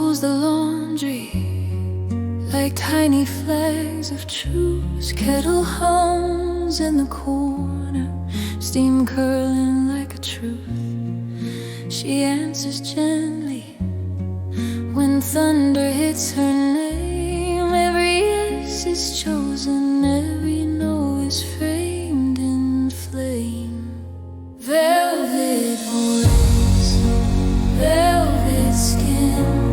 follows the laundry like tiny flags of truce. Kettle hums in the corner, steam curling like a truth. She answers gently when thunder hits her name. Every yes is chosen, every no is framed in flame. Velvet voice, velvet skin,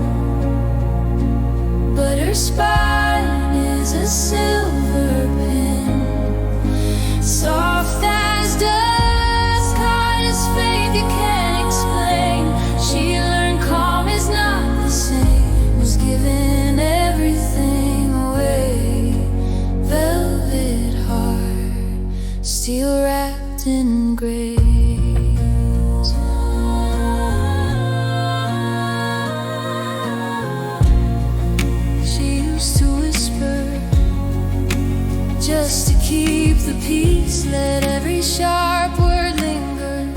but her spine is a silver pin. Soft as dust, hard as faith you can't explain. She learned calm is not the same, was giving everything away. Velvet heart, steel wrapped in grace. Just to keep the peace, let every sharp word linger,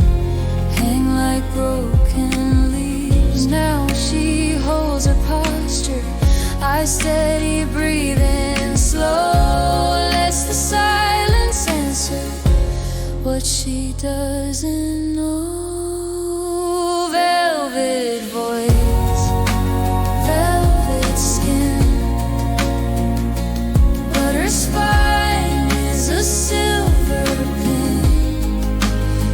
hang like broken leaves. Now she holds her posture, eyes steady, breathing slow, lets the silence answer what she doesn't know. Velvet voice, velvet skin, but her spine is a silver pin.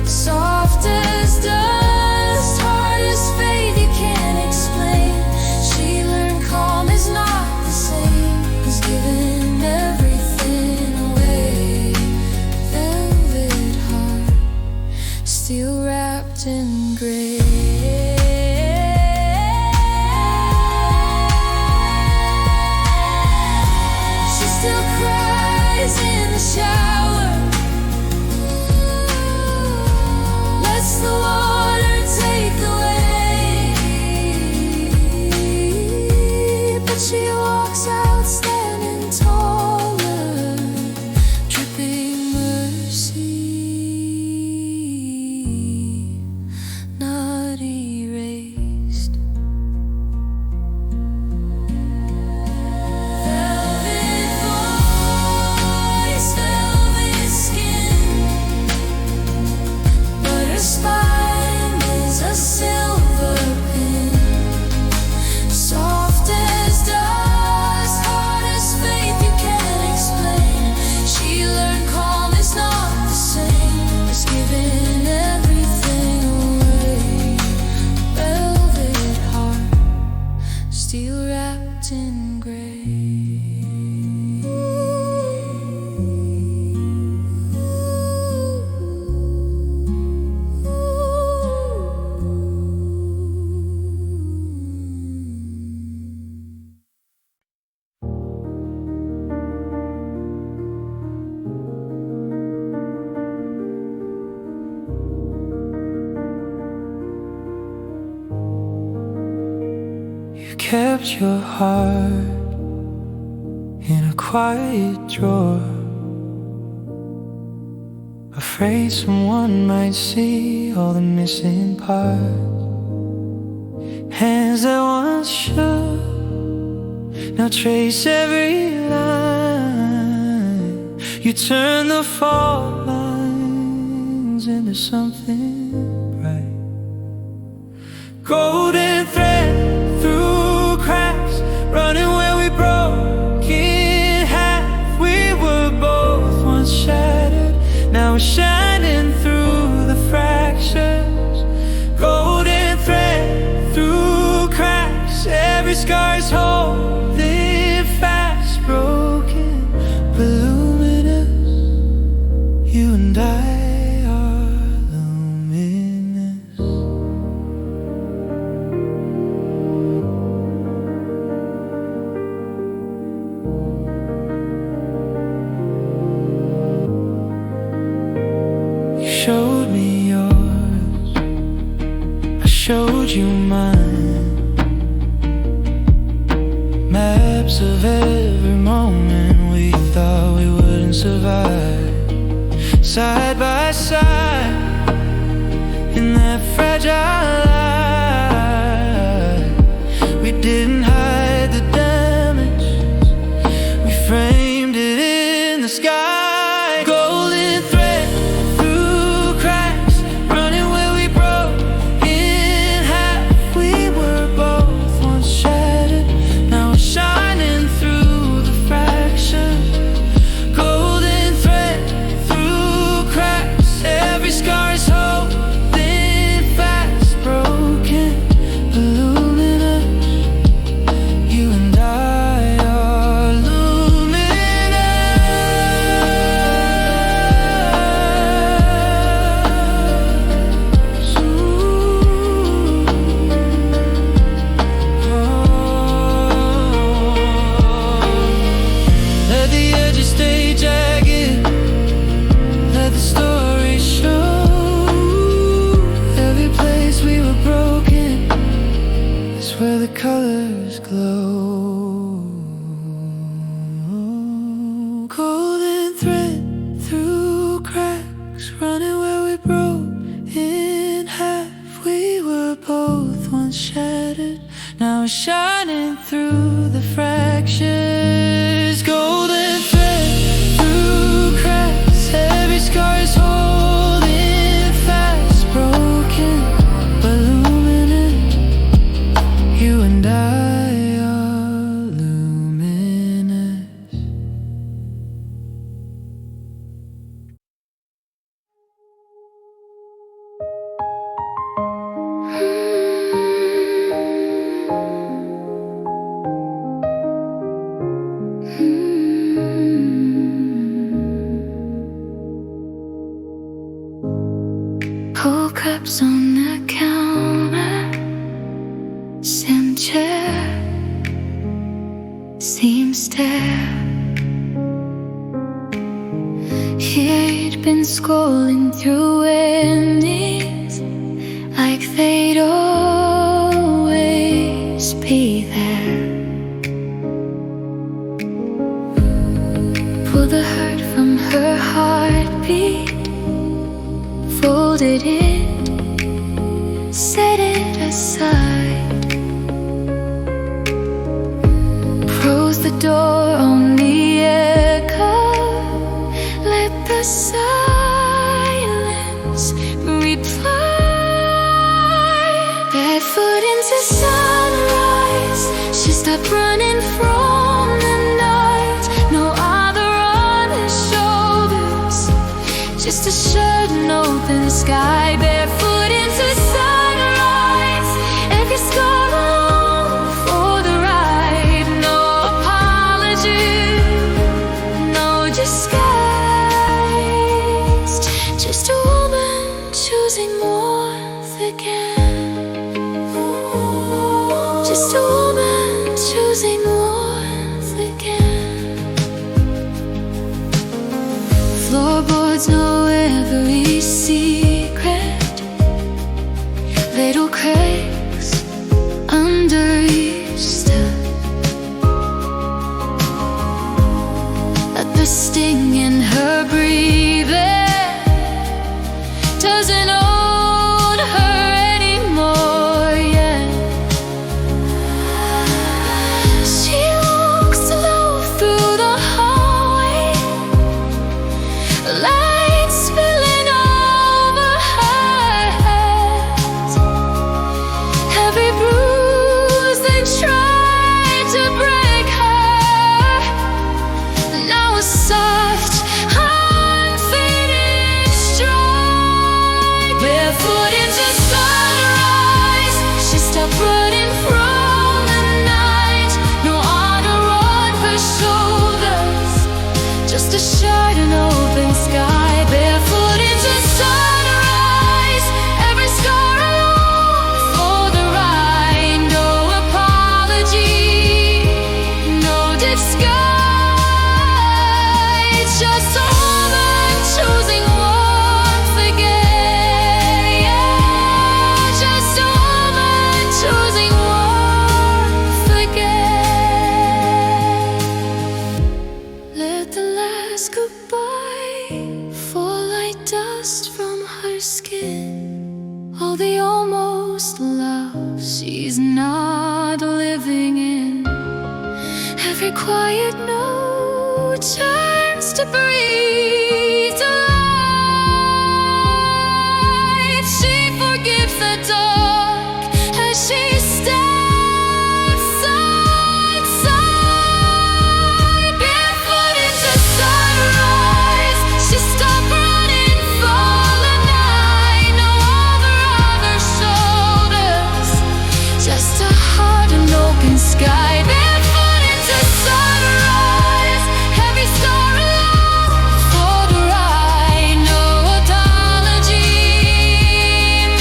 Soft as dust, hard as faith you can't explain. She learned calm is not the same, is giving everything away. Velvet heart, still wrapped in grace. She still cries in the shower, lets the water take away. But she walks out standing taller, dripping mercy, not erased. Velvet voice, velvet skin, but her spine is a silver pin. Soft as dust, hard as faith you can't explain. She learned calm is not the same, is giving everything away. Velvet heart, still wrapped in grace. You kept your heart in a quiet drawer, afraid someone might see all the missing parts. Hands that once shook now trace every line. You turn the fault lines into something bright. Golden thread through cracks, running where we broke in half. We were both once shattered, now we're shining through the fractures. Golden thread through cracks, every scar's holding fast. Broken but luminous, you and I are luminous. You showed me yours, I showed you mine. Maps of every moment we thought we wouldn't survive. Side by side in that fragile life, we didn't colors glow. Golden thread through cracks, running where we broke in half. We were both once shattered, now shining through the fractures. Golden thread through cracks, every scar is holding fast. Broken but luminous, you and I are luminous. Pull cups on the counter, same chair, same stare. He'd been scrolling through Wendy's like they'd always be there. Pull the hurt from her heartbeat, folded it, set it aside. Close the door on the echo, let the silence reply. Barefoot into sunrise, she stopped running from the night. No other on her shoulders, just a shirt and open sky. Barefoot into sunrise, every scar alone for the ride. No apology, no disguise, just a woman choosing warmth again. Just a woman choosing warmth again. Floorboards know every secret, little cracks under each step. But the sting in her breathing doesn't own her anymore yet. She walks slow through the hallway, light spilling over her head. Every bruise that tried to break her, now a soft, unfading stride. Barefoot into sunrise, she stopped running from the night. No honor on her shoulders, just a shirt and open sky. Barefoot into sunrise, every scar alone for the ride. No apology, no disguise, just a woman choosing warmth again. Yeah, just a woman choosing warmth again. Let the last goodbye fall like dust from her skin. All the almost love she's not living in. Every quiet note turns to breathe to life. She forgives the dark as she steps outside. Barefoot into sunrise, she stopped running for the night. No other on her shoulders, just a heart and open sky. Barefoot into sunrise, every star alone for the ride. No apology,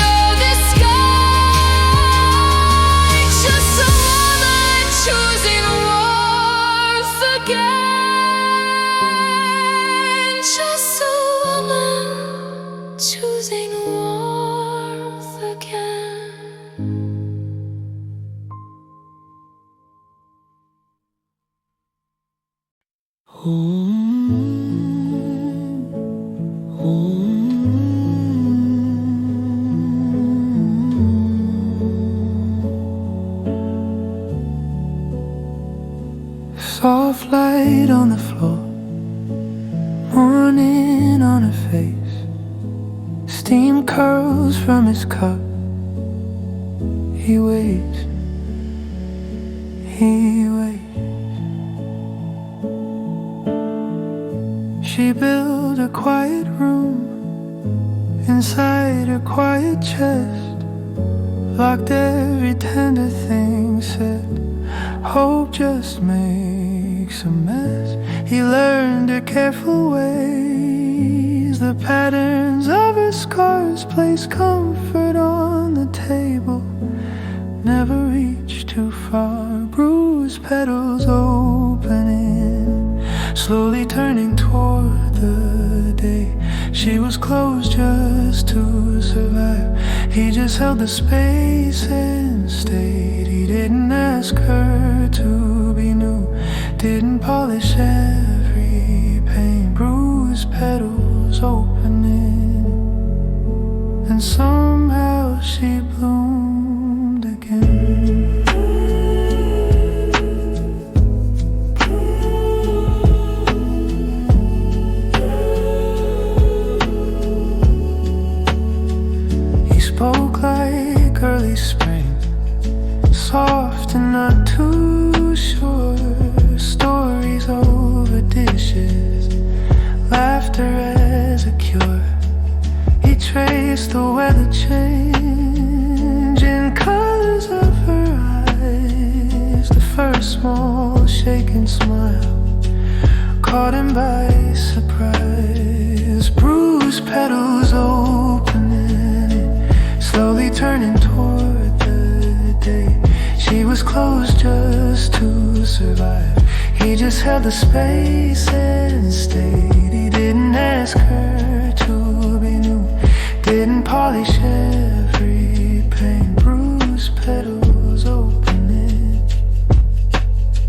no disguise. Soft light on the floor, morning on her face, steam curls from his cup. He waits, he waits. She built a quiet room inside her quiet chest, locked every tender thing, said hope just makes a mess. He learned her careful ways, the patterns of her scars, placed comfort on the table, never reached too far. Bruised petals opening, slowly turning toward the day. She was closed just to survive. He just held the space and stayed. He didn't ask her to be new, didn't polish every pain. Bruised petals opening, and somehow she bloomed again. Spoke like early spring, soft and not too sure. Stories over dishes, laughter as a cure. He traced the weather change in colors of her eyes. The first small shaken smile caught him by surprise. Bruised petals opening, slowly turning toward the day. She was closed just to survive. He just held the space and stayed. He didn't ask her to be new, didn't polish every pain. Bruised petals opening,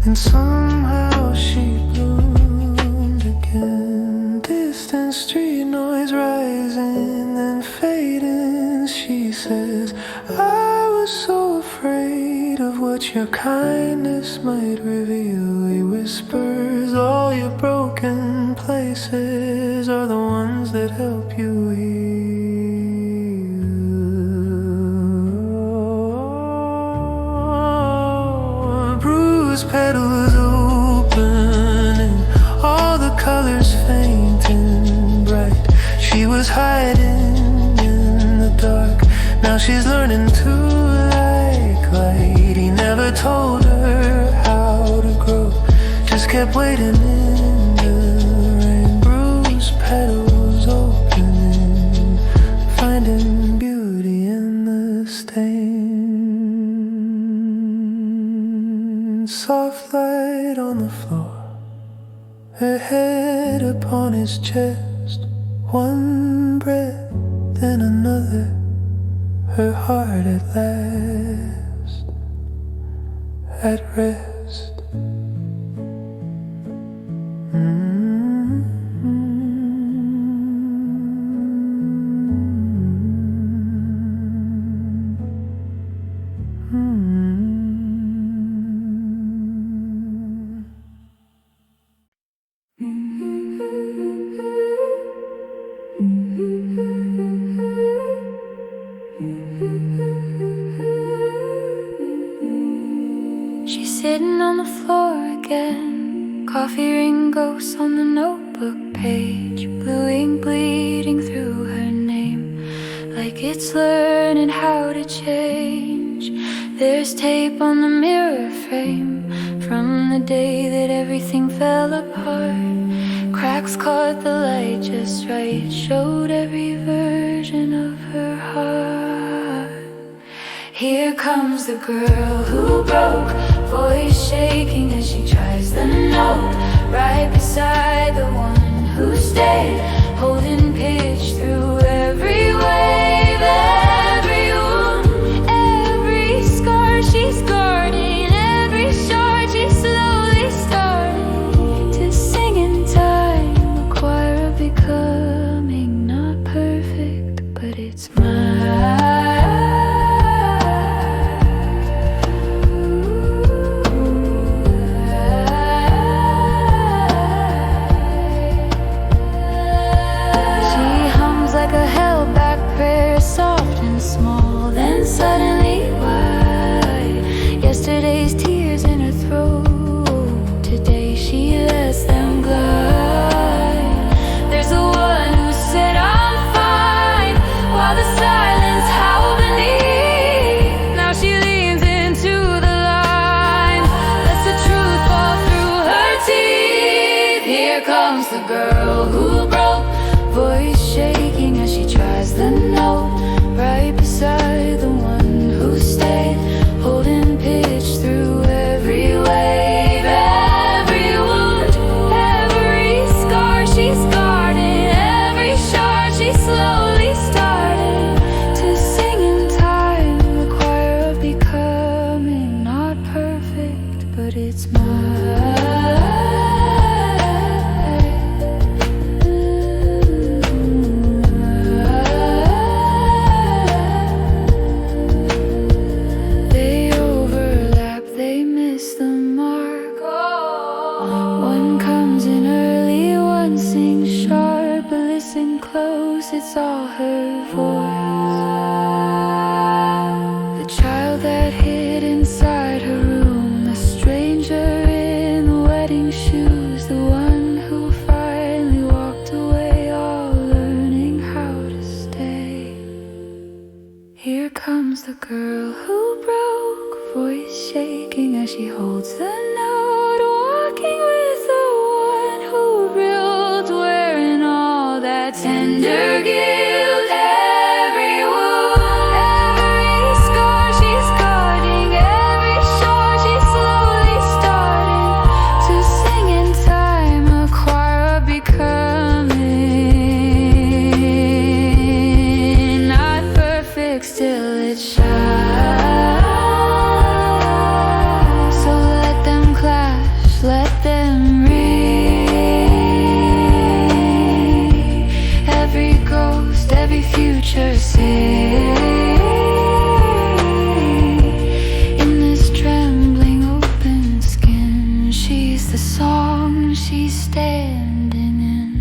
and somehow she bloomed again. Distant street noise rising then fading. She says, I was so afraid of what your kindness might reveal. He whispers, all your broken places are the ones that help you heal. Bruised petals opening, all the colors faint and bright. She was hiding in the dark, now she's learning to like light. He never told her how to grow, just kept waiting in the rain. Bruised petals opening, finding beauty in the stain. Soft light on the floor, her head upon his chest. One breath, then another, her heart at last, at rest. She's sitting on the floor again. Coffee ring ghosts on the notebook page. Blue ink bleeding through her name, like it's learning how to change. There's tape on the mirror frame from the day that everything fell apart. Cracks caught the light just right, showed every version of her heart. Here comes the girl who broke, voice shaking as she tries the note, right beside the one who stayed, holding pitch through every wave, every wound, every scar she's guarding, every shard she's slowly starting to sing in Here comes the girl who broke, voice shaking as she tries the note, right beside the one who stayed, holding pitch through every wave, every wound, every scar she's guarding, every shard she slowly started to sing in time. The choir of becoming, not perfect, but it's mine. It's all her voice. The child that hid inside her room, the stranger in the wedding shoes, the one who finally walked away, all learning how to stay. Here comes the girl who broke, voice shaking as she holds the note, walking with the one who reeled, wearing all that tender guilt. Every wound, every scar she's guarding, every shore she's slowly starting to sing in time. A choir of becoming, not perfect, still it shines. So let them clash, let them ring. Every ghost, every future sing in this trembling open skin. She's the song she's standing in.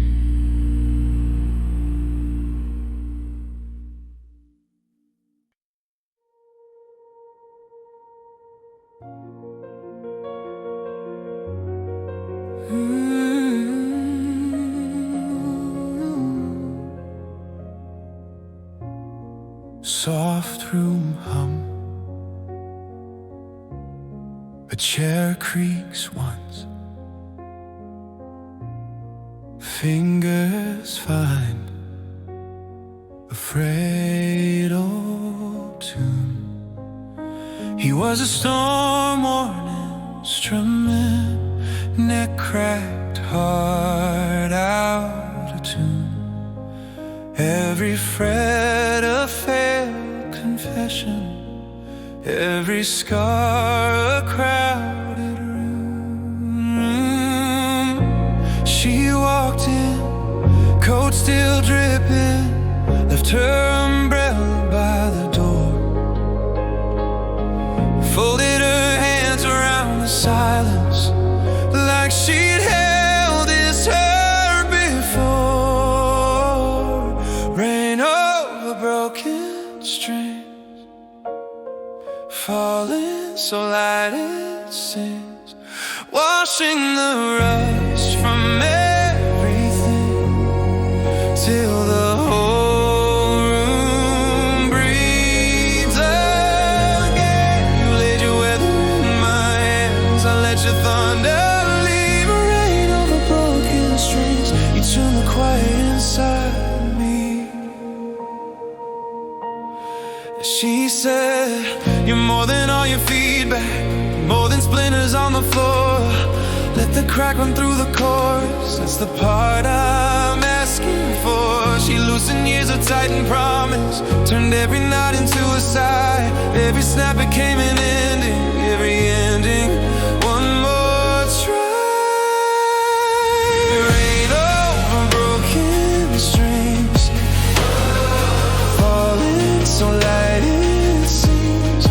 Soft room hum, a chair creaks once, fingers find a frayed old tune. He was a storm warning, strumming, neck cracked, heart out of tune. Every fret a failed confession, every scar a crowded room. She walked in, coat still dripping, left her umbrella by the door, folded her hands around the silence like she'd held his hurt before. Rain over broken strings, falling so light it sings, washing the rust from everything till the whole room breathes again. You laid your weather in my hands, I let your thunder leave. Rain over broken strings, you tune the quiet inside me. She said, you're more than all your feedback, more than splinters on the floor. Let the crack run through the chords, that's the part I'm asking for. She loosened years of tightened promise, turned every knot into a sigh. Every snap became an ending, every ending one more try. Rain over broken strings, falling so light it seems,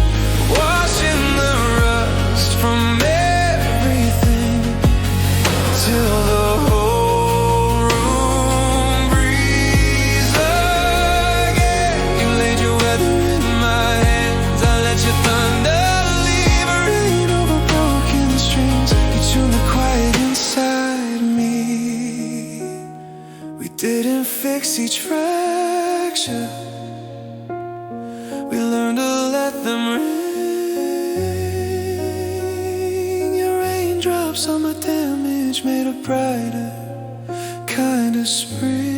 washing the rust from everything till the whole room breathes again. You laid your weather in my hands, I let your thunder leave. Rain over broken strings, you tune the quiet inside me. We didn't fix each fracture, we learned to let them ring. Your raindrops on my damage image made a brighter kind of spring.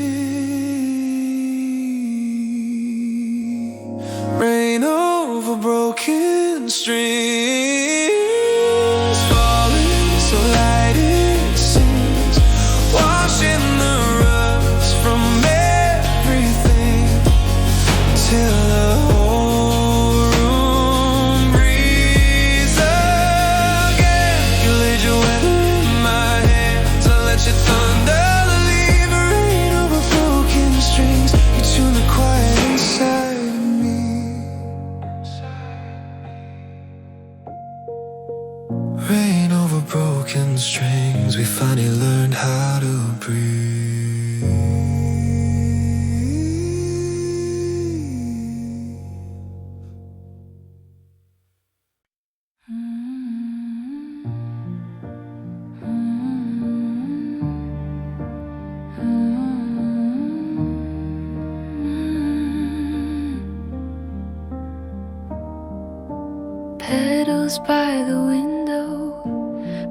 Rain over broken strings, falling so light it seems, washing the rust from everything till the whole room breathes again. You laid your weather in my hands, I let you thunder. Rain over broken strings, we finally learned how to breathe. Petals by the window,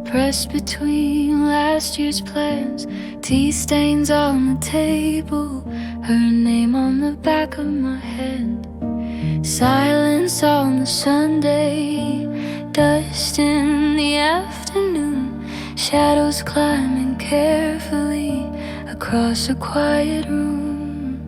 pressed between last year's plans. Tea stains on the table, her name on the back of my hand. Silence on the Sunday, dust in the afternoon, shadows climbing carefully across a quiet room.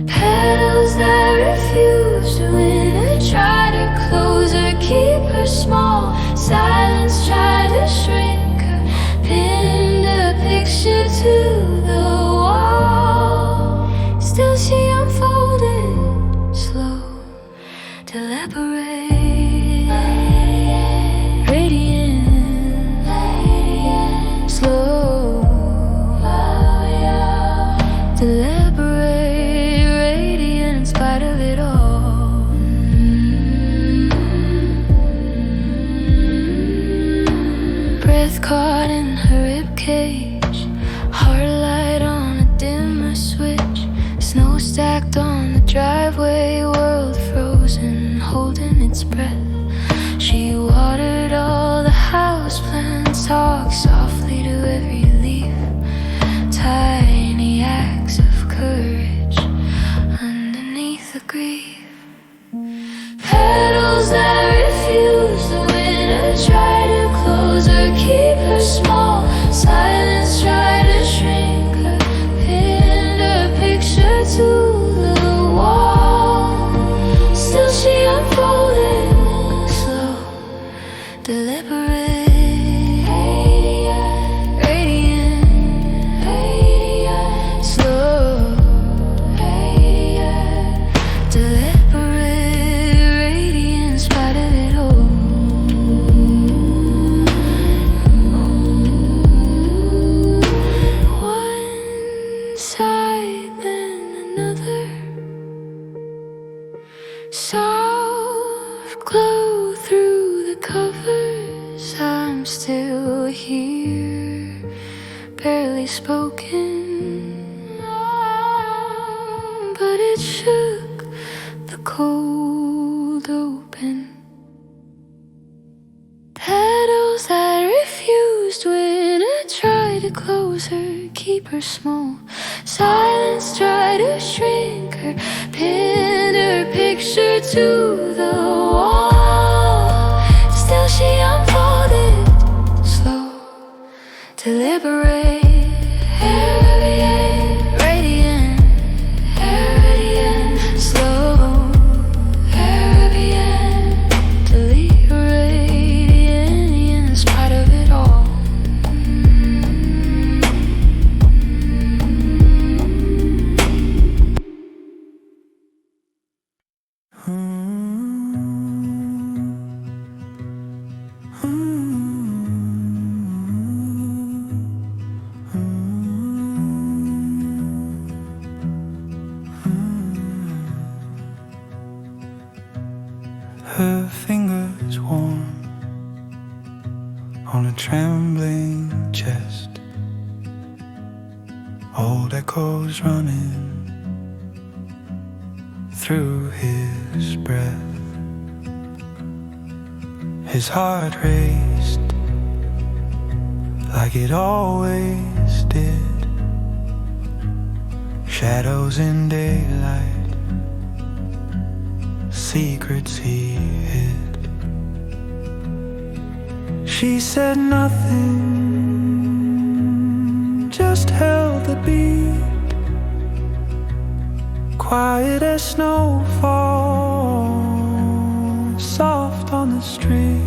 Petals that refuse to win, I try to close her, keep her small. Silence tried to shrink her, pinned a picture to the wall. Still she unfolded, slow, deliberate, radiant, slow, deliberate, radiant in spite of it all. Breath caught in her ribcage, heart light on a dimmer switch, snow stacked on the driveway, world frozen, holding its breath. She watered all the houseplants, talked softly to every leaf, tiny acts of courage underneath the grief. Petals that refuse to win, I try to close her, keep her small. Silence tried to shrink her, pinned her picture to the wall. Still she unfolded, slow, deliberate, radiant, slow, deliberate, radiant in spite of it all. One side, then another, soft glow through the covers. I'm still here, barely spoken, but it shook the cold open. Petals that refused when I tried to close her, keep her small. Silence tried to shrink her, pinned her picture to the wall. Still she unfolded, slow, deliberate, radiant, slow, radiant, radiant in spite of it all. Her fingers warm on a trembling chest, old echoes running through his breath. His heart raced like it always did. Shadows in daylight, secrets he hid. She said nothing, just held the beat, quiet as snowfall, soft on the street.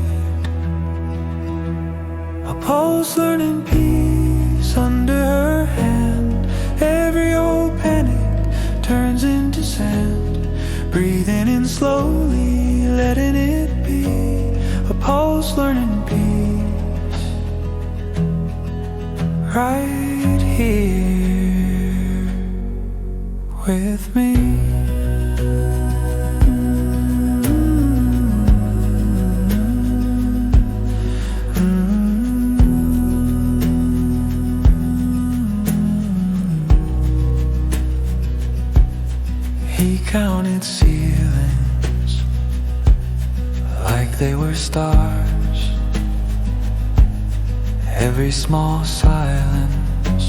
A pulse learning peace under her hand. Every old panic turns into sand. Breathing in slowly, letting it be. A pulse learning peace, right here with me. He counted ceilings like they were stars. Every small silence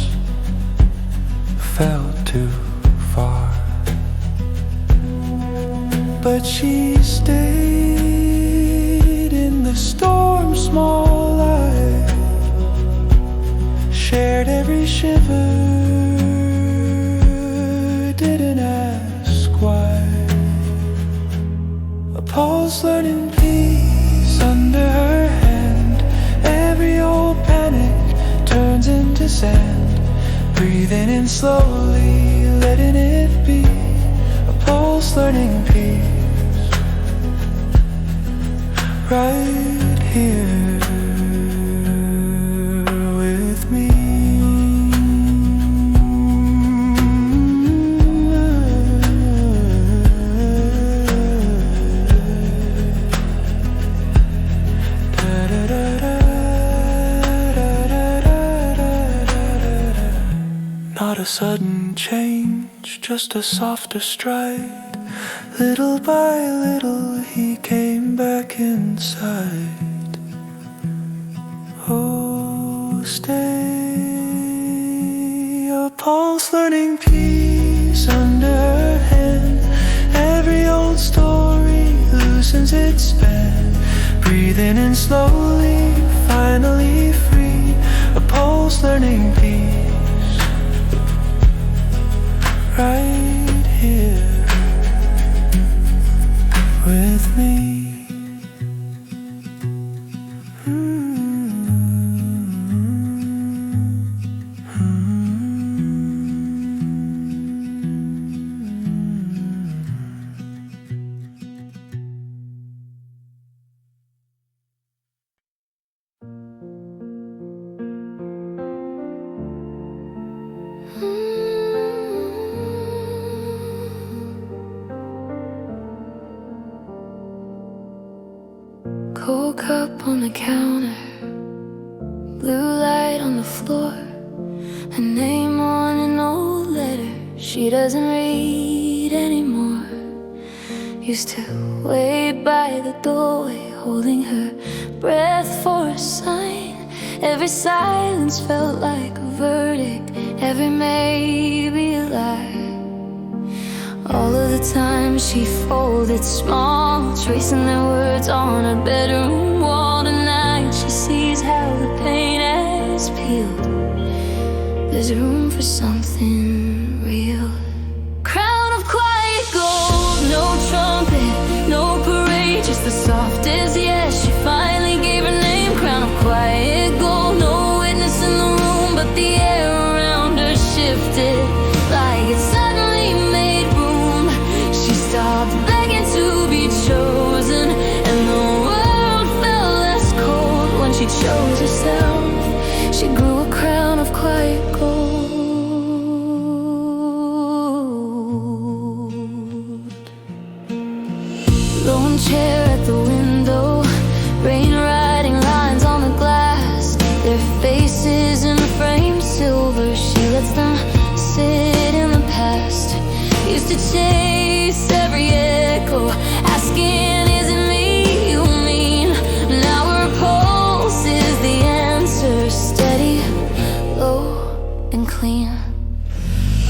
felt too far. But she stayed in the storm's small light, shared every shiver, didn't ask why. A pulse learning peace under her hand. Every old panic turns into sand. Breathing in slowly, letting it be. A pulse learning peace, right here with me. Not a sudden change, just a softer stride. Little by little he came back inside. Oh, stay. A pulse learning peace under her hand. Every old story loosens its span. Breathing in slowly, finally free. A pulse learning peace, right here with me. Cold cup on the counter, blue light on the floor, her name on an old letter she doesn't read anymore. Used to wait by the doorway, holding her breath for a sign. Every silence felt like a verdict, every maybe a lie. All of the time she folded small, tracing their words on her bedroom wall. Tonight she sees how the paint has peeled. There's room for something real. Crown of quiet gold, no trumpet, no parade, just the softest yes. She finally gave her name. Crown of quiet gold, no witness in the room, but the air around her shifted like it suddenly made room. She stopped begging to be chosen, and the world felt less cold when she chose herself. She grew a crown of quiet gold. Lone chair at the window, rain writing lines on the glass. Their faces in the frame, silver. She lets them sit in the past. Used to chase every echo, asking, is it me you mean? Now her pulse is the answer, steady, clean.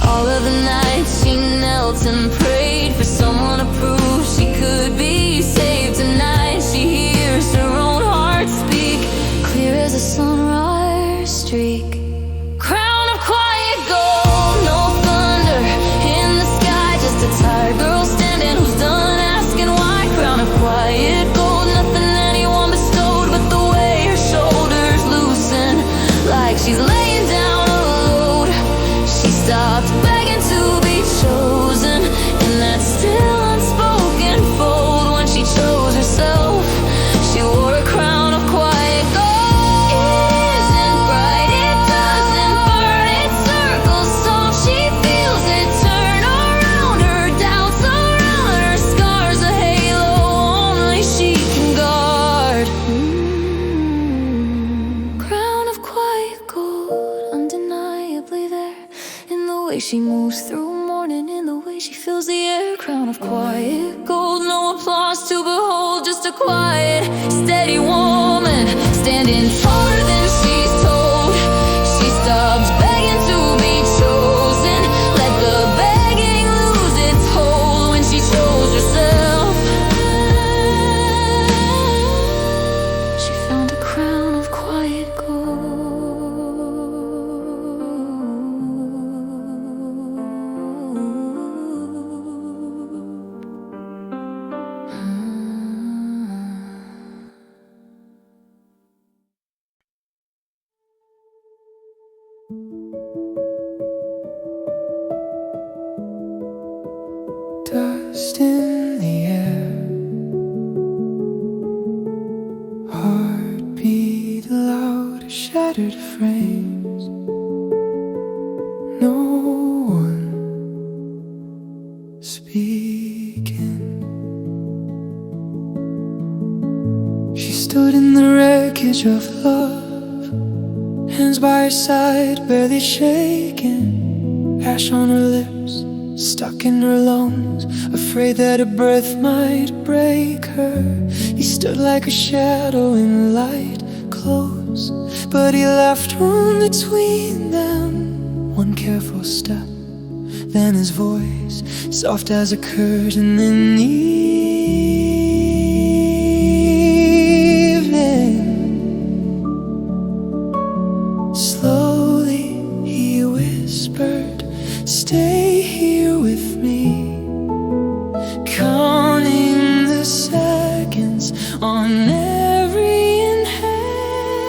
All of the nights she knelt and prayed for someone to prove she could be saved. Tonight she hears her own heart speak, clear as a sunrise streak. Crown of quiet gold, no thunder in the sky, just a tired girl standing who's done asking why. Crown of quiet gold, nothing anyone bestowed but the way her shoulders loosen, like she's laying down a load. She stopped begging to be chosen in that still unspoken fold. When she chose herself, she wore a crown of quiet gold. Isn't bright, it doesn't burn, it circles soft. She feels it turn around her doubts, around her scars, a halo only she can guard. Crown of quiet gold, undeniably there, in the way she moves through morning, in the way she fills the air. Crown of quiet gold, no applause to behold, just a quiet, steady woman standing taller than she's told. She stops begging to be chosen, let the begging lose its hold. When she chose herself, she found a crown of quiet gold. Dust in the air, heartbeat loud, shattered frames. No one speaking. She stood in the wreckage of love, hands by her side, barely shaking. Ash on her lips, stuck in her lungs, afraid that a breath might break her. He stood like a shadow in the light, close, but he left room between them. One careful step, then his voice, soft as a curtain in the evening. Slowly he whispered, stay here with me, counting the seconds on every inhale,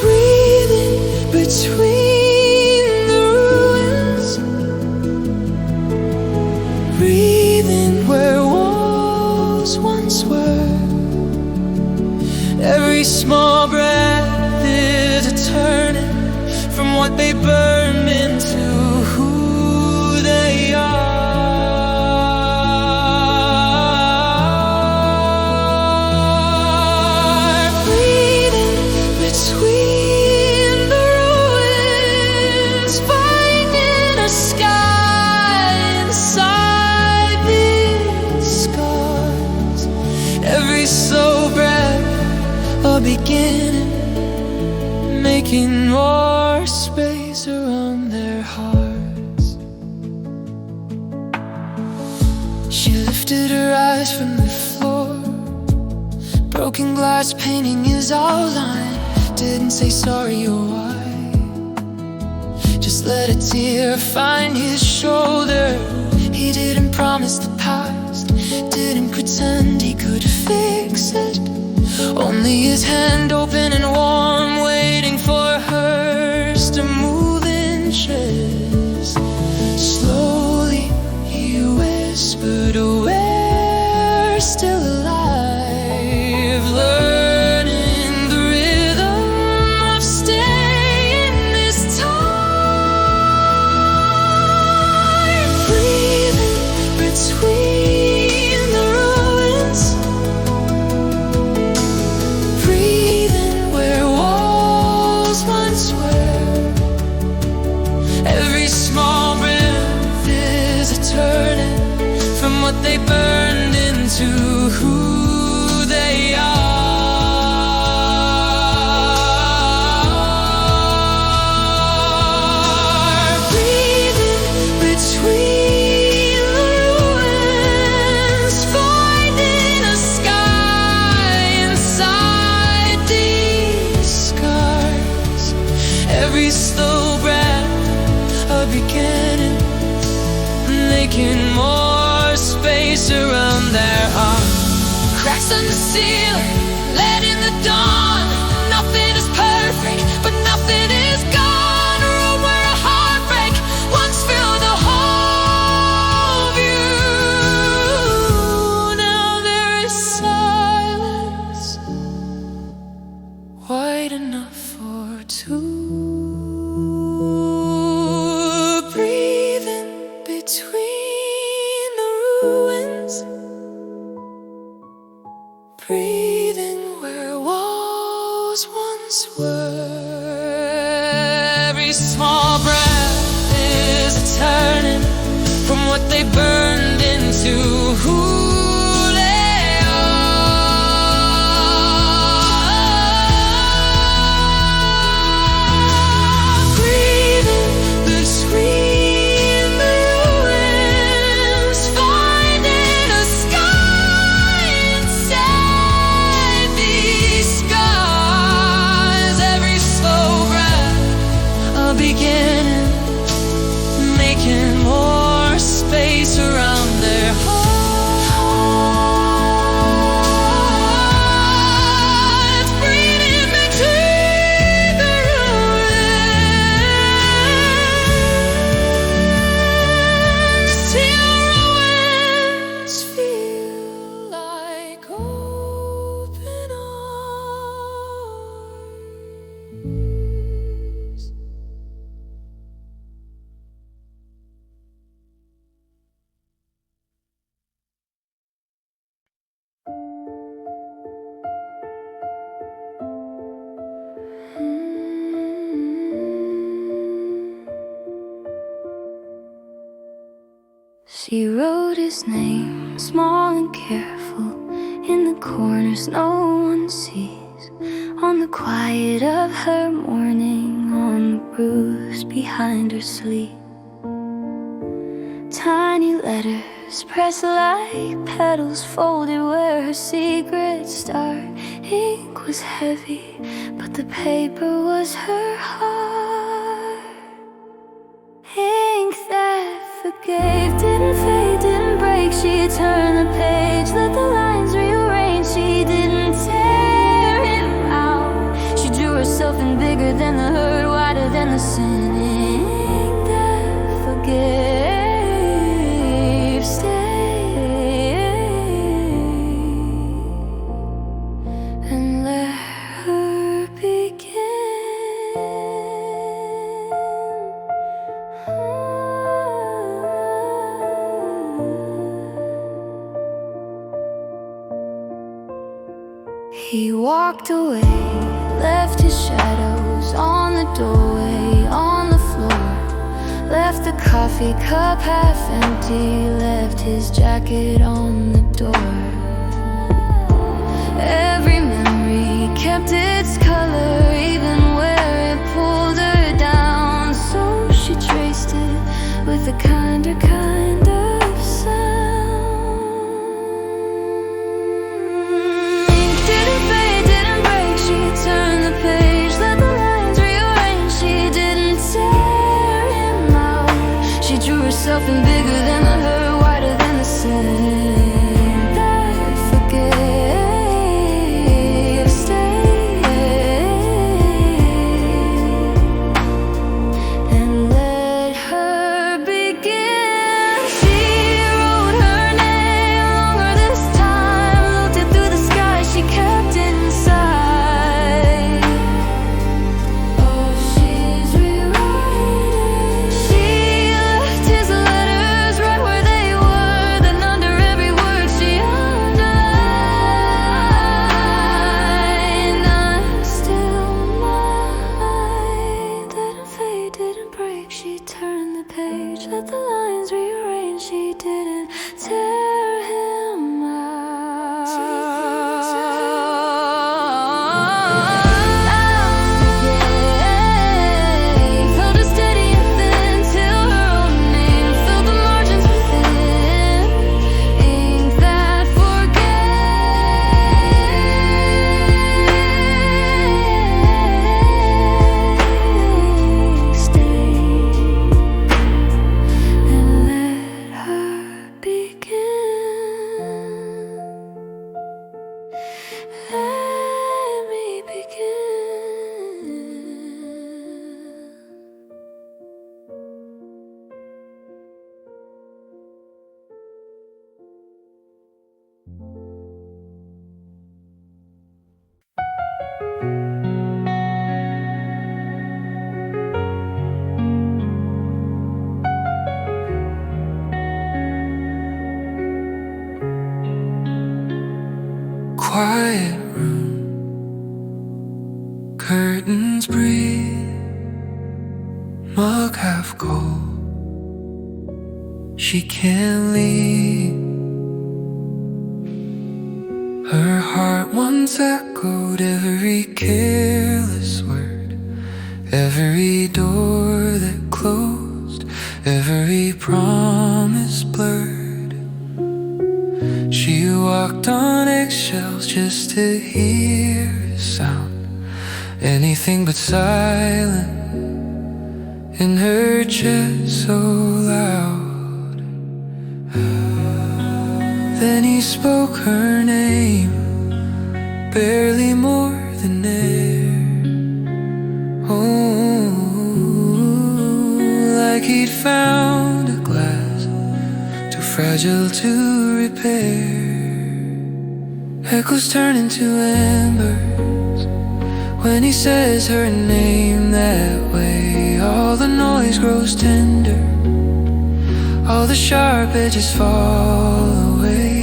breathing between the ruins, breathing where walls once were. Every small breath is a turning from what they burned into who they are. Breathing between the ruins, finding a sky inside these scars. Every slow breath a beginning, making more space around their hearts. She lifted her eyes from the floor, broken glass painting his outline. Didn't say sorry or why, just let a tear find his shoulder. He didn't promise the past, didn't pretend he could fix it. Only his hand open and warm, waiting for hers to move inches. Slowly he whispered, we're still alive, learning the rhythm of staying this time. Breathing between the ruins, breathing where walls once were. Every small breath is a turning from what they burned into who they are. every slow breath a beginning, making more space around their heart. Cracks in the ceiling, let in the dawn. Nothing is perfect, but nothing is gone. A room where a heartbreak once filled the whole view. Now there is silence, wide enough for two. Breathing between the ruins, breathing where walls once were. Every small breath is a turning from what they burned into who they are. Breathing between the ruins, finding a sky inside these skies. Every slow breath a beginning, making more space around their hearts. Breathing between the ruins, till ruins feel like open arms. She wrote his name, small and careful, in the corners no one sees. On the quiet of her morning, on the bruise behind her sleeve. Tiny letters pressed like petals, folded where her secrets start. Ink was heavy, but the paper was her heart. Ink that forgave, didn't fade, didn't break. She turned the page, let the lines rearrange. She didn't tear him out. She drew herself in bigger than the hurt, wider than the sin. Ink that forgave, stay and let her begin. He walked away, left his shadows on the doorway, on the floor. Left the coffee cup half empty, left his jacket on the door. Every memory kept its color, even where it pulled her down. So she traced it with a kinder kind of sound. Ink didn't fade, didn't break. She turned the page, let the lines rearrange. She didn't tear him out. She drew herself in bigger than the hurt, wider than the sin. That forgave, stay quiet room, curtains breathe, mug half cold. She can't leave. Her heart once echoed every careless word, every door that closed, every promise blurred. She walked on eggshells just to hear a sound, anything but silent in her chest so loud. Then he spoke her name, barely more than air. Oh, like he'd found a glass too fragile to repair. Echoes turn into embers when he says her name that way. All the noise grows tender, all the sharp edges fall away.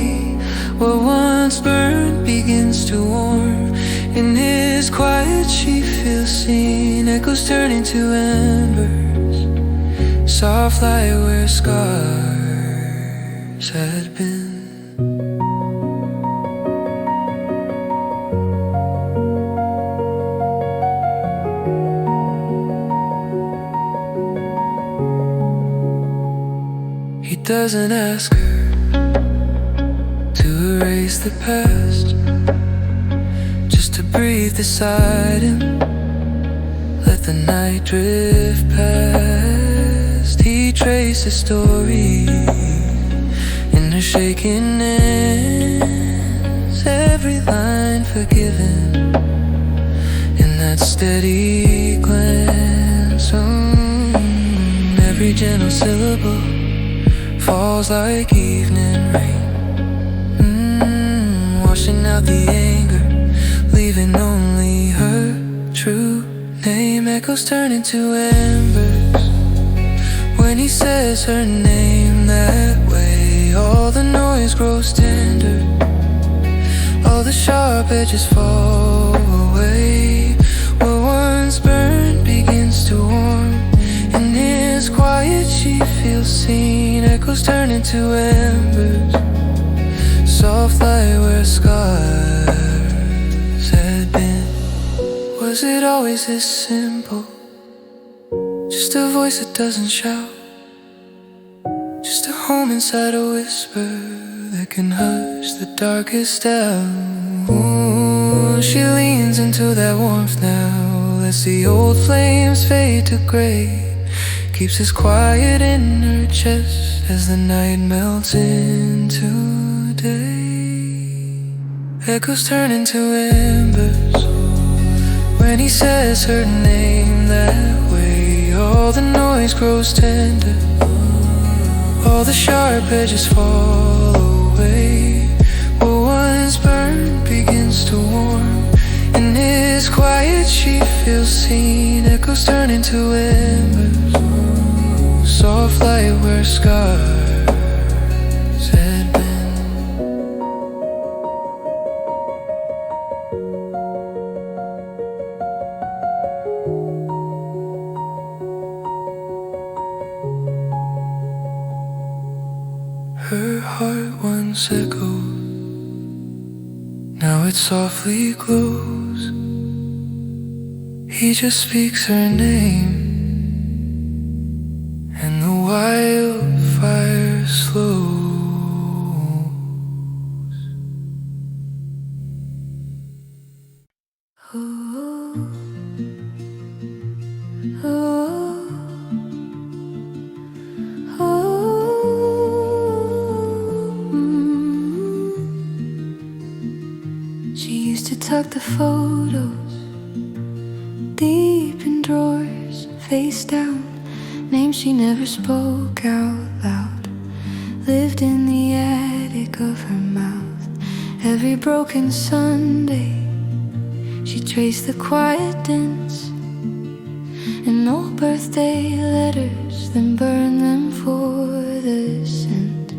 What once burned begins to warm. In his quiet she feels seen. Echoes turn into embers, soft light where scars had been. He doesn't ask her to erase the past, just to breathe beside him, let the night drift past. He traces stories in her shaking hands, every line forgiven in that steady glance. Every gentle syllable falls like evening rain, washing out the anger, leaving only her true name. Echoes turn into embers when he says her name that way. All the noise grows tender, all the sharp edges fall away. What once burned begins to warm. In his quiet she feels seen. Echoes turn into embers, soft light where scars had been. Was it always this simple? Just a voice that doesn't shout, just a home inside a whisper that can hush the darkest doubt. Ooh, she leans into that warmth now, lets the old flames fade to gray, keeps us quiet in her chest as the night melts into day. Echoes turn into embers when he says her name that way. All the noise grows tender, all the sharp edges fall away. What once burned begins to warm. In his quiet she feels seen. Echoes turn into embers, soft light where scars had been. Her heart once echoed, now it softly glows. He just speaks her name, and the wildfire slows. Oh, oh, oh, She used to tuck the photos deep in drawers, face down. Names she never spoke out loud, lived in the attic of her mouth. Every broken Sunday she traced the quiet dents in old birthday letters, then burned them for the scent.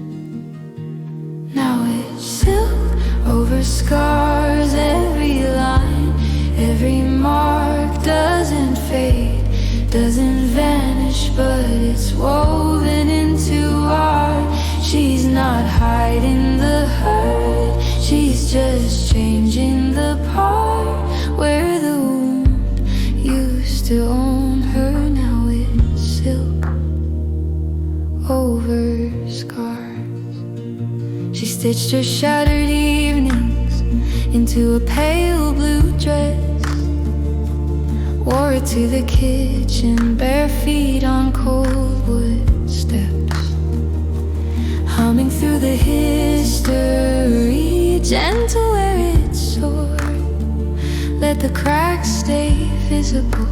Now it's silk over scars doesn't vanish, but it's woven into art. She's not hiding the hurt, she's just changing the part where the wound used to own her. Now it's silk over scars. She stitched her shattered evenings into a pale blue dress, wore it to the kitchen, bare feet on cold wood steps, humming through the history, gentle where it's sore. Let the cracks stay visible,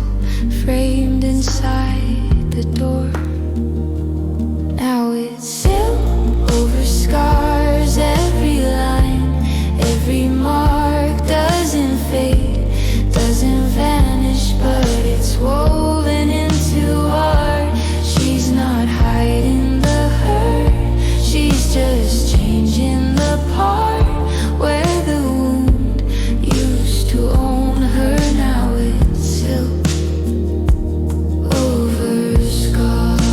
framed inside the door. Now it's silk over scars, every line, every mark doesn't fade, doesn't vanish, but it's woven into art. She's not hiding the hurt, she's just changing the part where the wound used to own her. Now it's silk over scars.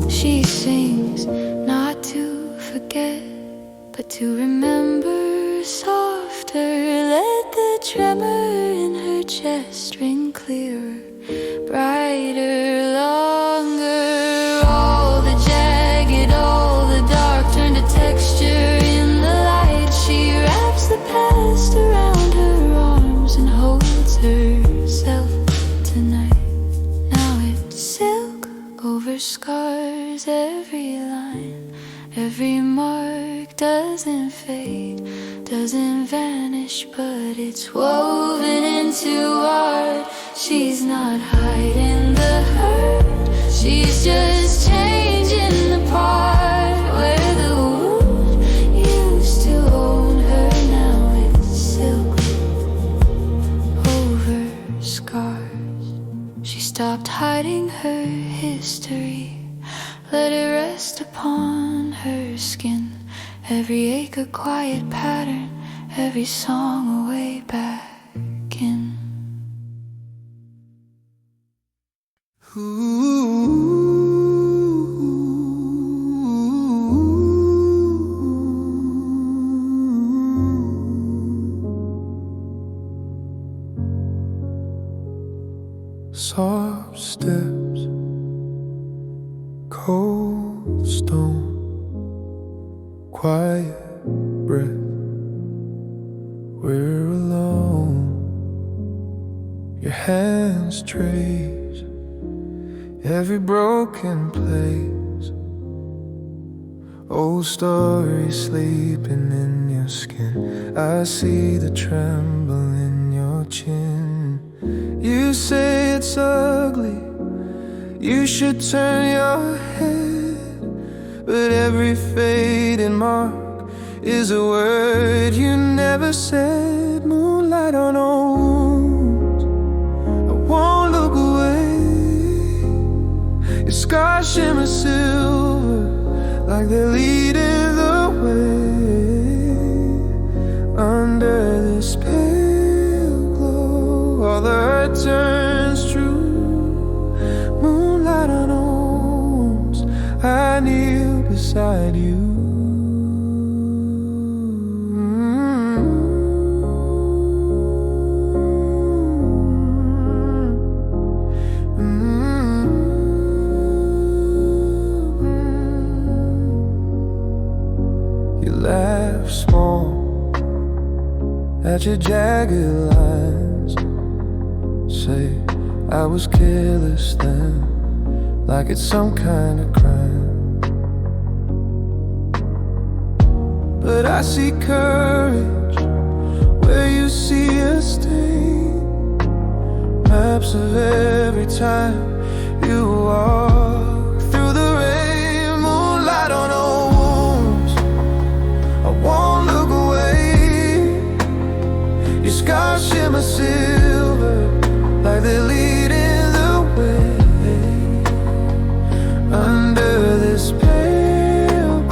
She sings not to forget, but to remember softer. Let the tremor in her chest ring clearer, brighter, longer. All the jagged, all the dark turn to texture in the light. She wraps the past around her arms and holds herself tonight. Now it's silk over scars, every line, every mark doesn't fade, doesn't vanish, but it's woven into art. She's not hiding the hurt, she's just changing the part where the wound used to own her. Now it's silk over scars. She stopped hiding her history, let it rest upon her skin. Every ache a quiet pattern, every song a way back in. Soft steps, cold stone, quiet breath. We're alone. Your hands trace every broken place, old stories sleeping in your skin. I see the tremble in your chin. You say it's ugly, you should turn your head, but every fading mark is a word you never said. Moonlight on old wounds, I won't look away. Your scars shimmer silver, like they're leading the way. Under this pale glow, all the hurt turns true. Moonlight on arms, I kneel beside you. Laugh small at your jagged lines. Say I was careless then, like it's some kind of crime. But I see courage where you see a stain, maps of every time you walk through the rain. Moonlight on old wounds, I won't look away. Your scars shimmer silver, like they're leading the way. Under this pale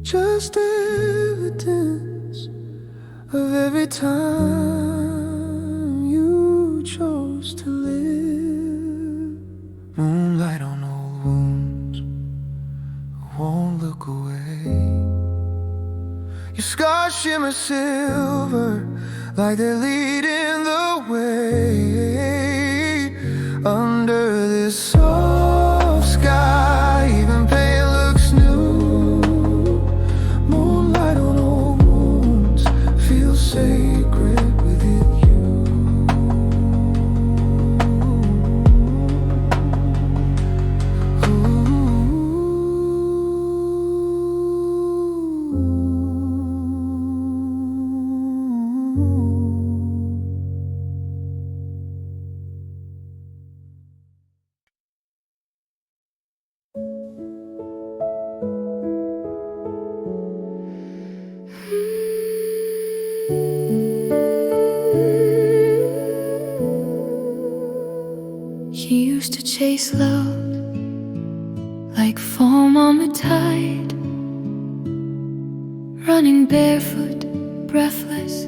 just evidence of every time you chose to live. Moonlight on old wounds, I won't look away. Your scars shimmer silver like they're leading the way. Under this soft sky, even pain looks new. Moonlight on old wounds feels sacred within you. She used to chase love like foam on the tide, running barefoot, breathless,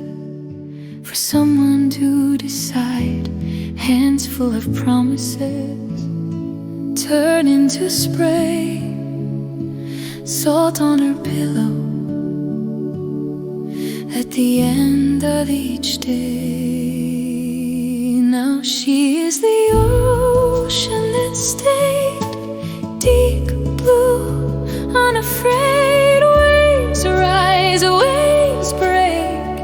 for someone to decide. Hands full of promises turn into spray, salt on her pillow at the end of each day. Now she is the ocean that stayed deep blue, unafraid. Waves rise, waves break,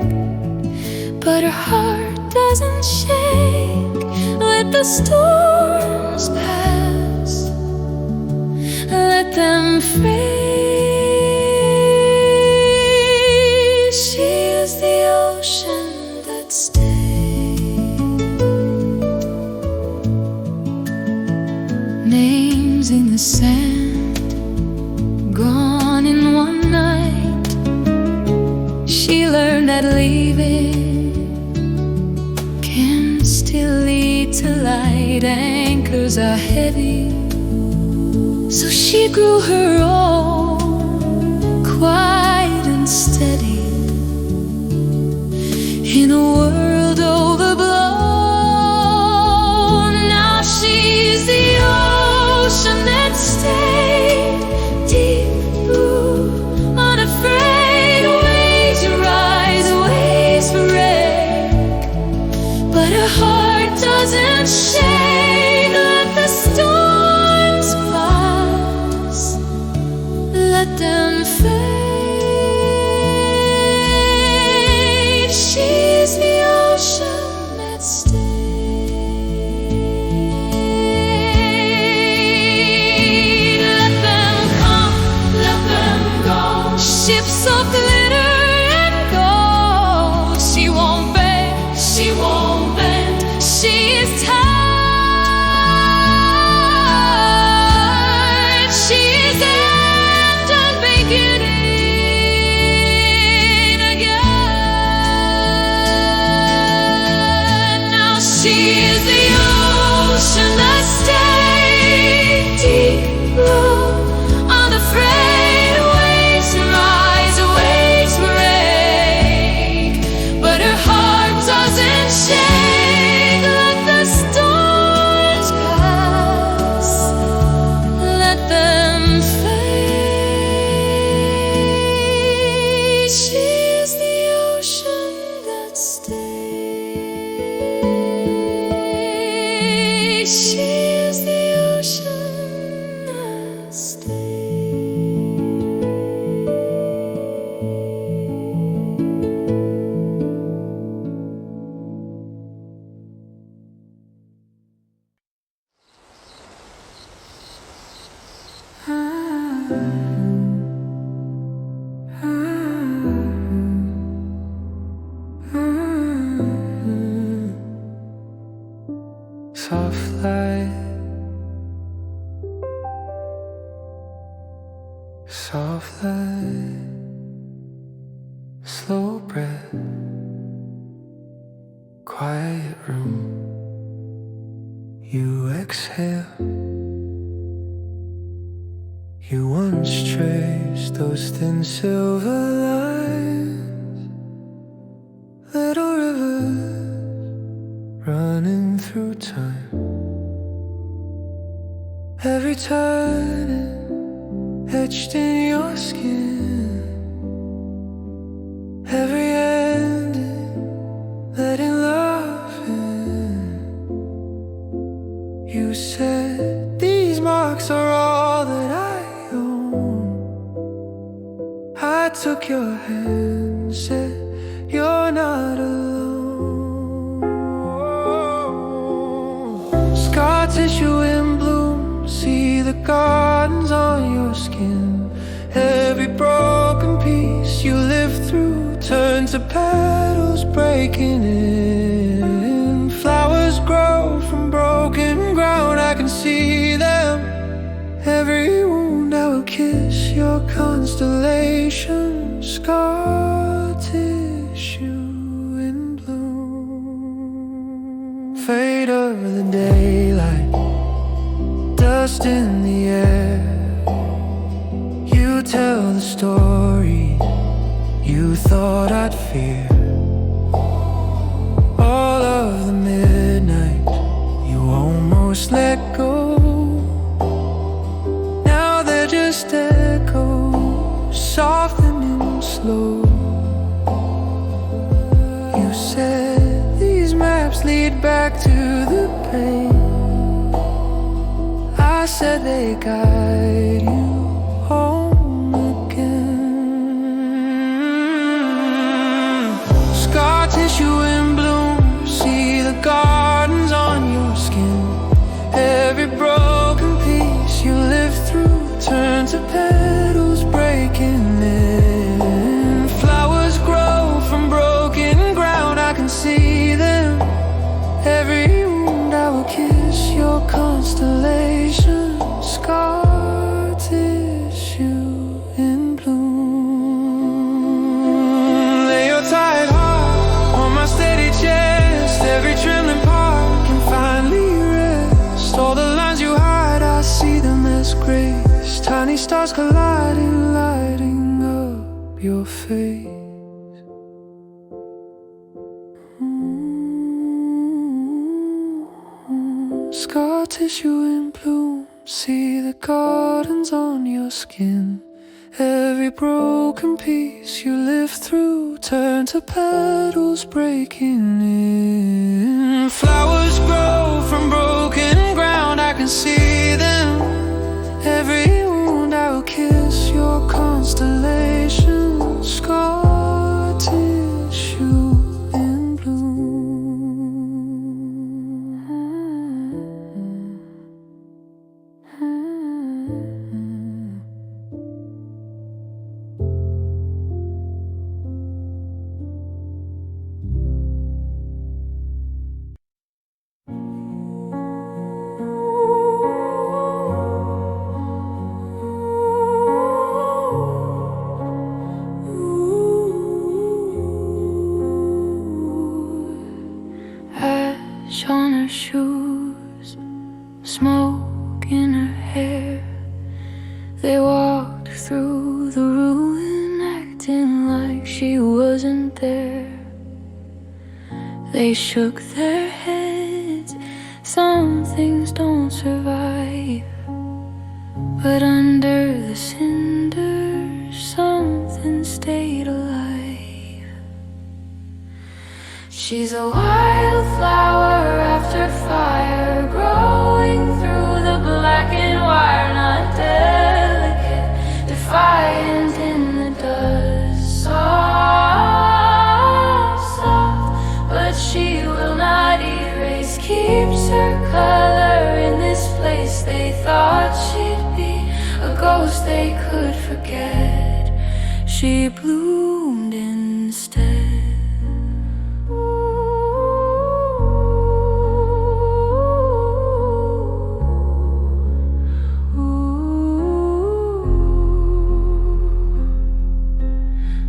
but her heart doesn't shake. Let the storms pass, let them fade. She is the ocean that stays. Names in the sand, gone in one night. She learned that leaving can still lead to light. Anchors are heavy, so she grew her own, quiet and steady, in a world overblown. Now she's the ocean that stayed deep blue, unafraid. Waves rise, waves break, but her heart doesn't shake. Let the storms pass, let them fade. She's the ocean that stays. Ships of glitter and gold. She won't bend, she won't bend. She is tired. She is end and beginning again. Now she is the ocean that stayed deep blue, unafraid. She is the ocean that Soft light, soft light, slow breath, quiet room. You exhale. You once traced those in silver lines, little rivers running through time. Every turning etched in your skin, every ending letting love in. You said these marks are all that I own. I took your hand, said you're not alone. Scar tissue in bloom, see the gardens on your skin. Every broken piece you lived through turn to petals breaking in. Flowers grow from broken ground, I can see them. Every wound I will kiss your constellation. Scar tissue in bloom. Fate of the daylight, dust in the air. You tell the story you thought I'd fear. All of the midnight you almost let go. Now they're just echoes, softening slow. You said these maps lead back to the pain. I said they guide you home again. Scar tissue in bloom, see the gardens on your skin. Every broken piece you lived through turn to petals breaking in. Flowers grow from broken ground, I can see them. Every wound I will kiss your constellation. Scar tissue in bloom. Lay your tired heart on my steady chest. Every trembling part can finally rest. All the lines you hide, I see them as grace. Tiny stars colliding, lighting up your face. Scar tissue in bloom, see the gardens on your skin. Every broken piece you lived through turn to petals breaking in. Flowers grow from broken ground, I can see them. Every wound I will kiss your constellation. Scar tissue in bloom. Ash on her shoes, smoke in her hair. They walked through the ruin, acting like she wasn't there. They shook their heads, some things don't survive. But under the cinders, something stayed alive. She's a wildflower after fire, growing through the blackened wire. Not delicate, defiant in the dust. Soft, soft, but she will not erase. Keeps her color in this place. They thought she'd be a ghost they could forget. She bloomed instead.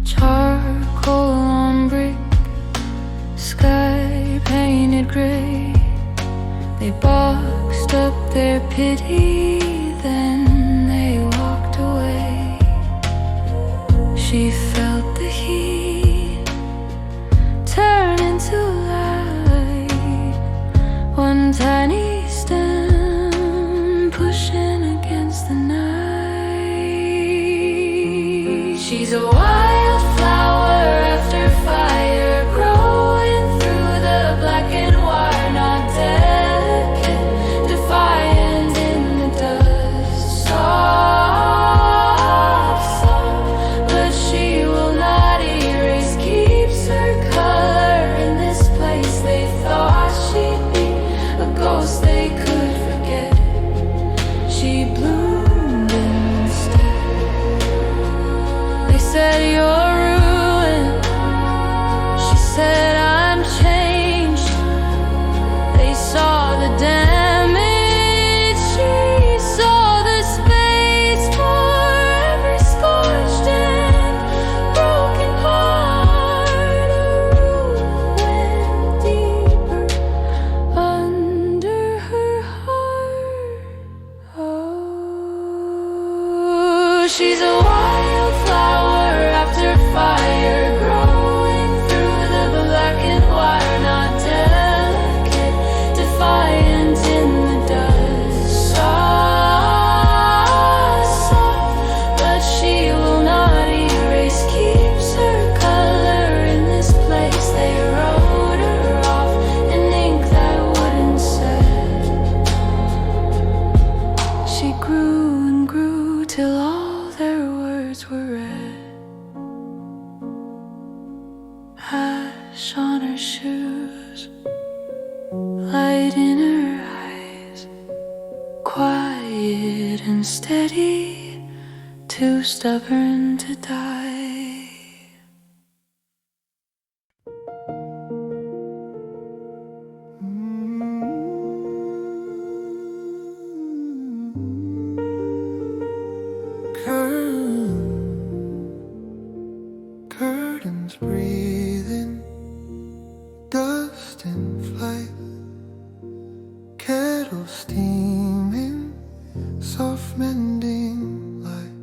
Charcoal on brick, sky painted gray. They boxed up their pity, then they walked away. She felt the heat turn into light, one tiny stem pushing against the night. She's a wildflower after fire, growing through the black and wire, not delicate, defiant in the dust. Soft song, but she will not erase, keeps her color in this place. They thought she'd be a ghost they could forget. She bloomed instead. They said, "You're ruined." She said, "I'm changed." They saw the damage. She saw the space for every scorched and broken heart. A root went deeper under her heart. Oh, she's a wildflower after fire, growing through the black and wire, not delicate, defiant in the dust. Soft, but she will not erase, keeps her color in this place. They wrote her off in ink that wouldn't set. She grew and grew till all their words were red. Ash on her shoes, light in her eyes, quiet and steady, too stubborn to die. Curtains breathing, dust in flight, kettle steaming, soft mending light.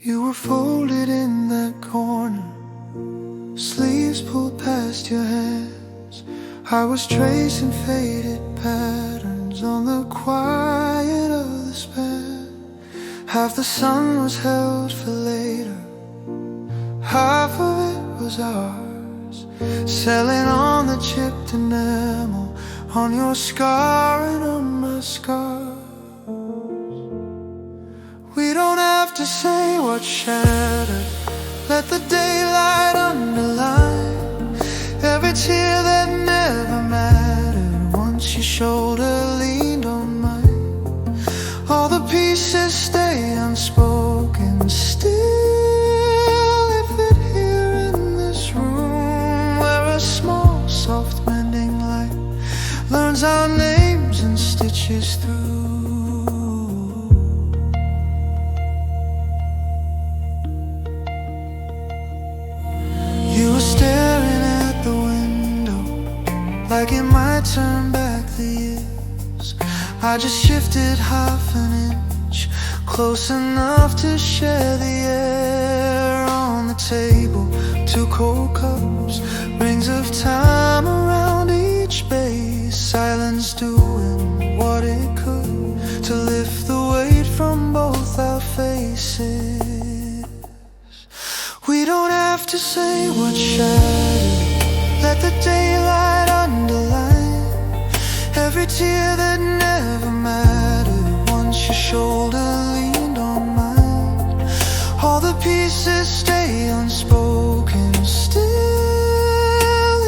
You were folded in that corner, sleeves pulled past your hands. I was tracing faded patterns on the quiet of the span. Half the sun was held for later, half of it was ours, selling on the chipped enamel, on your scar and on my scars. We don't have to say what shattered, let the daylight underline every tear that never mattered. Once your shoulder leaned on mine, all the pieces stay unspoken still. If it here in this room, where a small soft mending light learns our names and stitches through. You were staring at the window like it might turn back the years. I just shifted half an inch, close enough to share the air. On the table, 2 cold cups, rings of time around each base. Silence doing what it could to lift the weight from both our faces. We don't have to say what shattered, let the daylight underline every tear that never mattered. Once your shoulder leaned on mine, all the pieces stay unspoken still.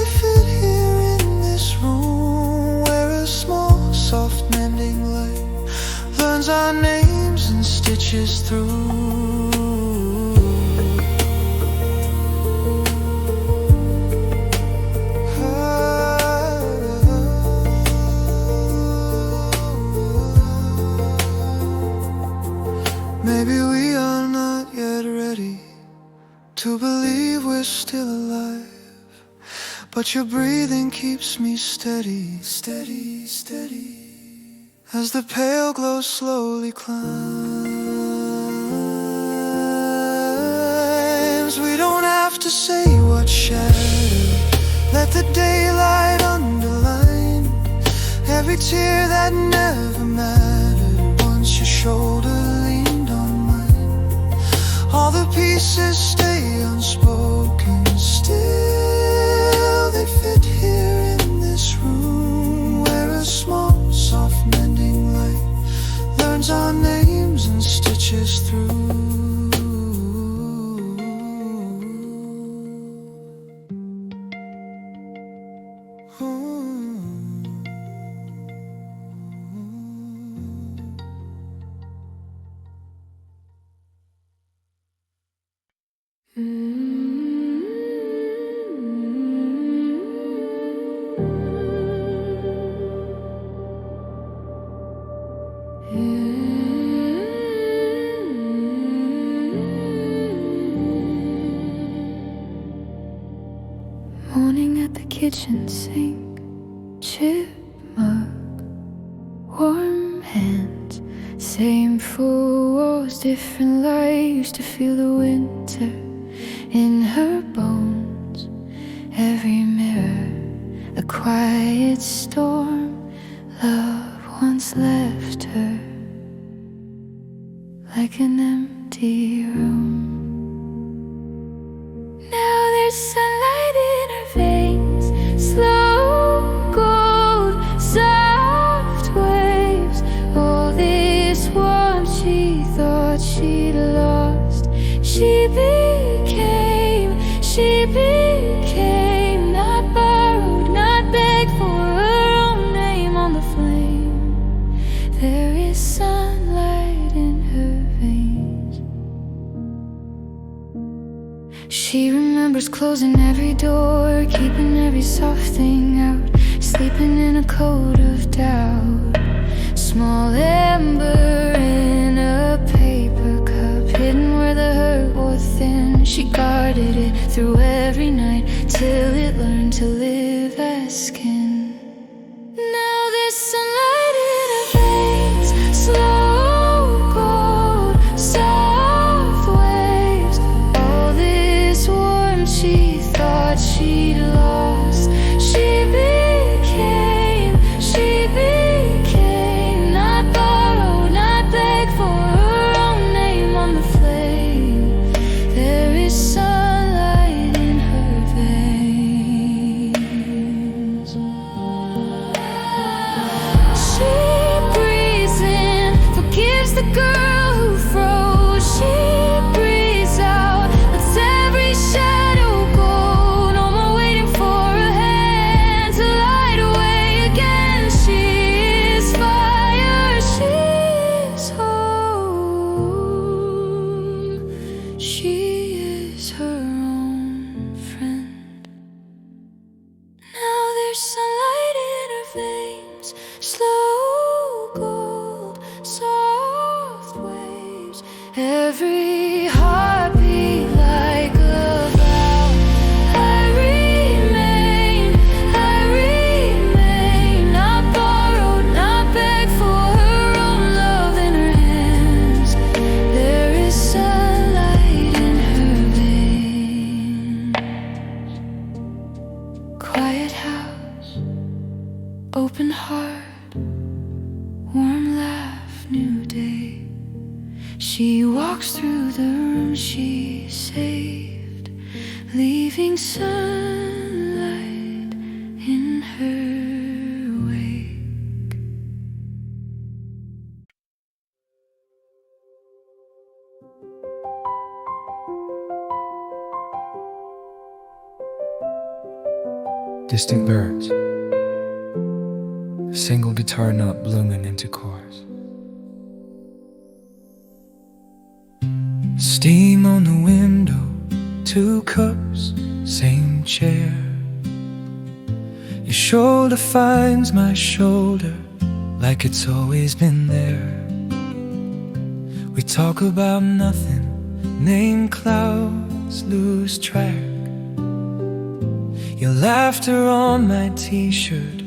If it here in this room, where a small soft mending light learns our names and stitches through. Maybe we are not yet ready to believe we're still alive, but your breathing keeps me steady, steady, steady, as the pale glow slowly climbs. have to say what shadow. Let the daylight underline every tear that never mattered once your shoulder leaned on mine. All the pieces stay unspoken, still they fit here in this room, where a small soft mending light learns our names and stitches through. Morning at the kitchen sink, chipmunk, warm hands, same four walls, different lives, to feel the winter in her bones. Every mirror, a quiet storm, love once left her like an empty room. Now there's sunlight in her veins, slow gold, soft waves. All this warmth she thought she'd lost, she became not borrowed, not begged for, her own name on the flame. There is sunlight in her veins. She remembers closing every door, keeping every soft thing out, sleeping in a coat of doubt. Small ember in a paper cup, hidden where the hurt was thin. She guarded it through every night, till it learned to live as skin. Now there's sunlight in her veins, slow gold, soft waves. All this warmth she thought she'd lost, she became not borrowed, not begged for, her own name on the flame. There is sunlight in her veins. She breathes in, forgives the girl who froze. She breathes out, lets every shadow go. No more waiting for a hand to light away again. She is fire, she is home. She is her own friend. Now there's sunlight in her veins, slow gold, soft waves. Every heartbeat like a vow. I remain, not borrowed, not begged for, her own love in her hands. There is sunlight in her veins. Quiet house, open heart, warm laugh, new day. She walks through the room she saved, leaving sunlight in her wake. Distant birds, a single guitar note blooming into chorus. Steam on the window, 2 cups, same chair. Your shoulder finds my shoulder like it's always been there. We talk about nothing, name clouds, lose track. Your laughter on my t-shirt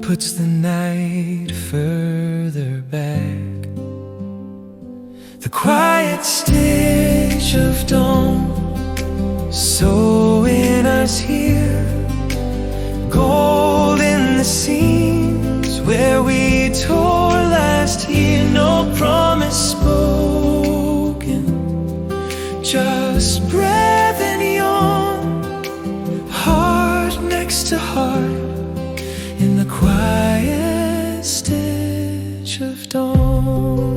puts the night further back. The quiet stitch of dawn, so just breath and yawn, heart next to heart, in the quiet stitch of dawn.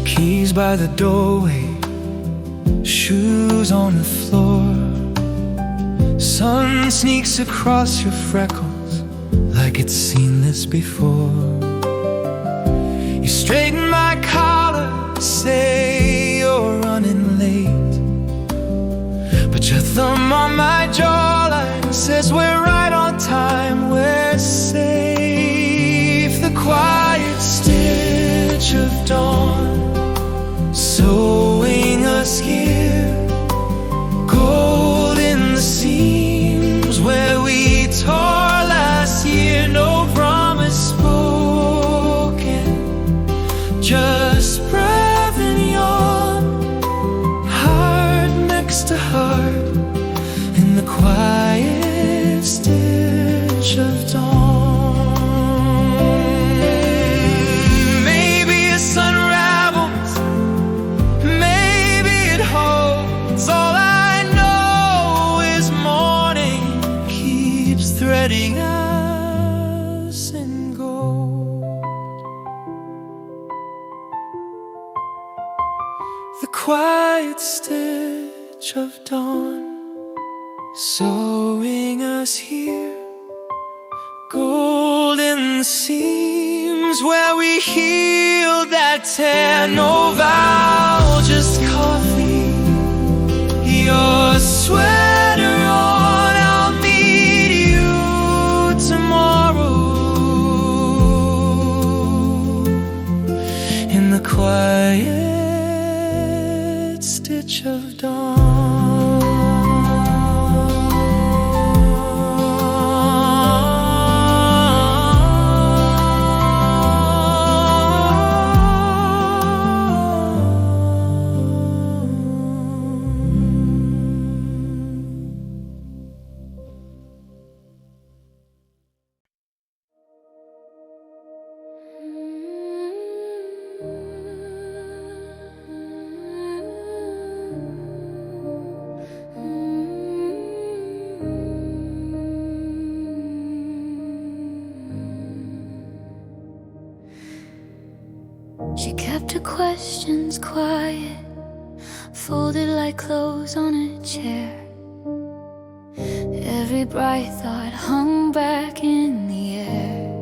Keys by the doorway, shoes on the floor. Sun sneaks across your freckles like it's seen this before. You straighten my collar, say you're running late, but your thumb on my jawline says we're right on time, we're safe. The quiet stitch of dawn, sewing us here, gold in the seams where we tore last year. No promise spoken, just breath and yawn, heart next to heart, in the quiet stitch of dawn. Maybe a sun unravels, maybe it holds. All I know is morning keeps threading us in gold. The quiet stitch of dawn, sewing us here, gold in the seams where we healed that tear. No vow, just coffee, your sweater on. I'll meet you tomorrow in the quiet stitch of dawn. She kept her questions quiet, folded like clothes on a chair. Every bright thought hung back in the air.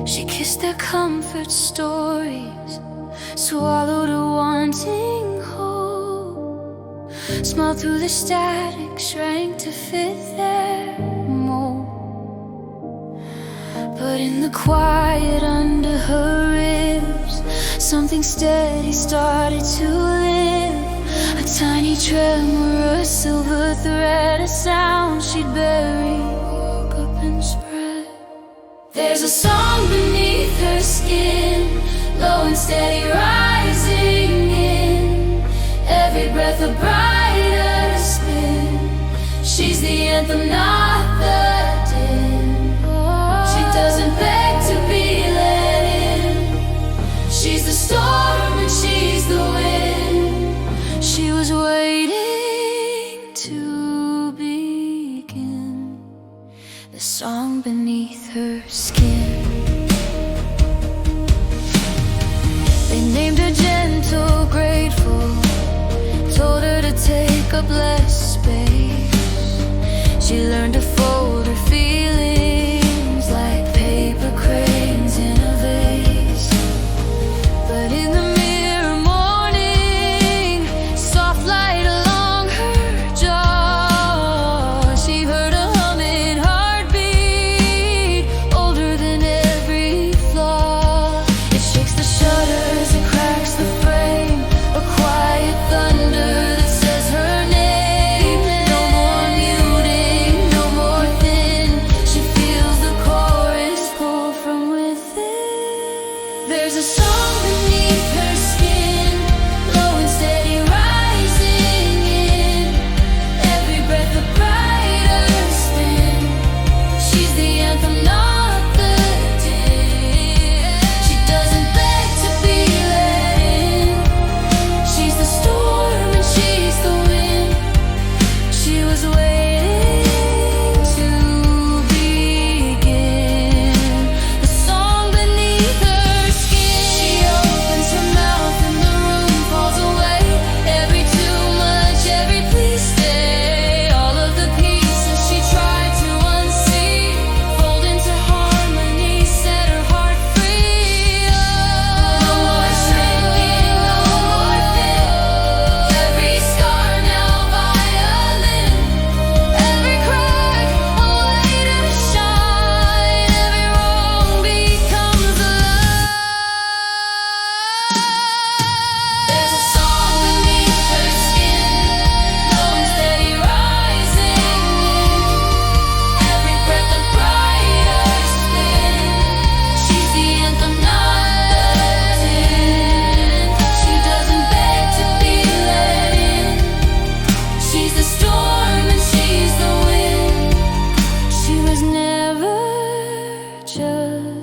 She kissed their comfort stories, swallowed a wanting whole, smiled through the static, shrank to fit their mold. But in the quiet under her ribs, something steady started to live. A tiny tremor, a silver thread, a sound she'd buried, woke up and spread. There's a song beneath her skin, low and steady rising in. Every breath a brighter spin. She's the anthem, not the din. She doesn't beg to be let in. She's the storm and she's the wind. She was waiting to begin the song beneath her skin. They named her gentle, grateful, told her to take up less space. She learned to fold her feelings like paper cranes in a vase. But in the mirror morning, soft light along her jaw, she heard a humming heartbeat, older than every flaw. It shakes the shutters, it cracks the frame, a quiet thunder that says her name. No more muting, no more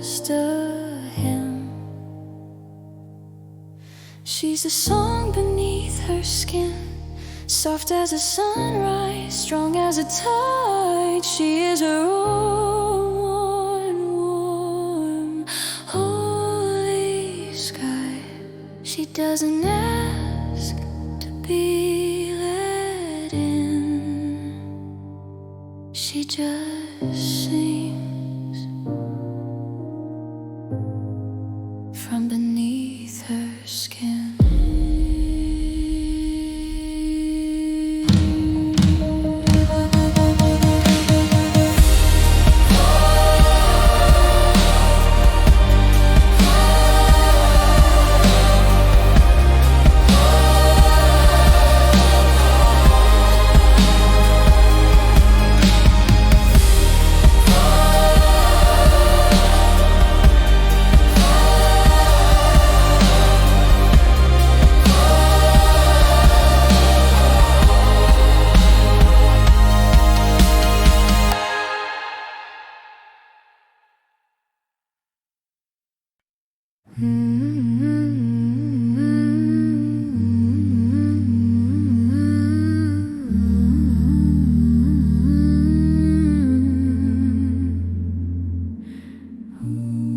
just a hymn. She's a song beneath her skin, soft as a sunrise, strong as a tide. She is her own warm, holy sky. She doesn't ask to be let in, she just sings from beneath her skin.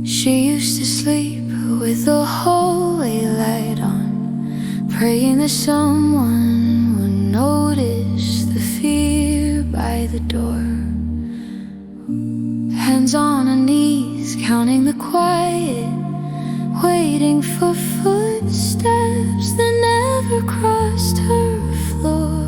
She used to sleep with the holy light on, praying that someone would notice the fear by the door. Hands on her knees, counting the quiet, waiting for footsteps that never crossed her floor.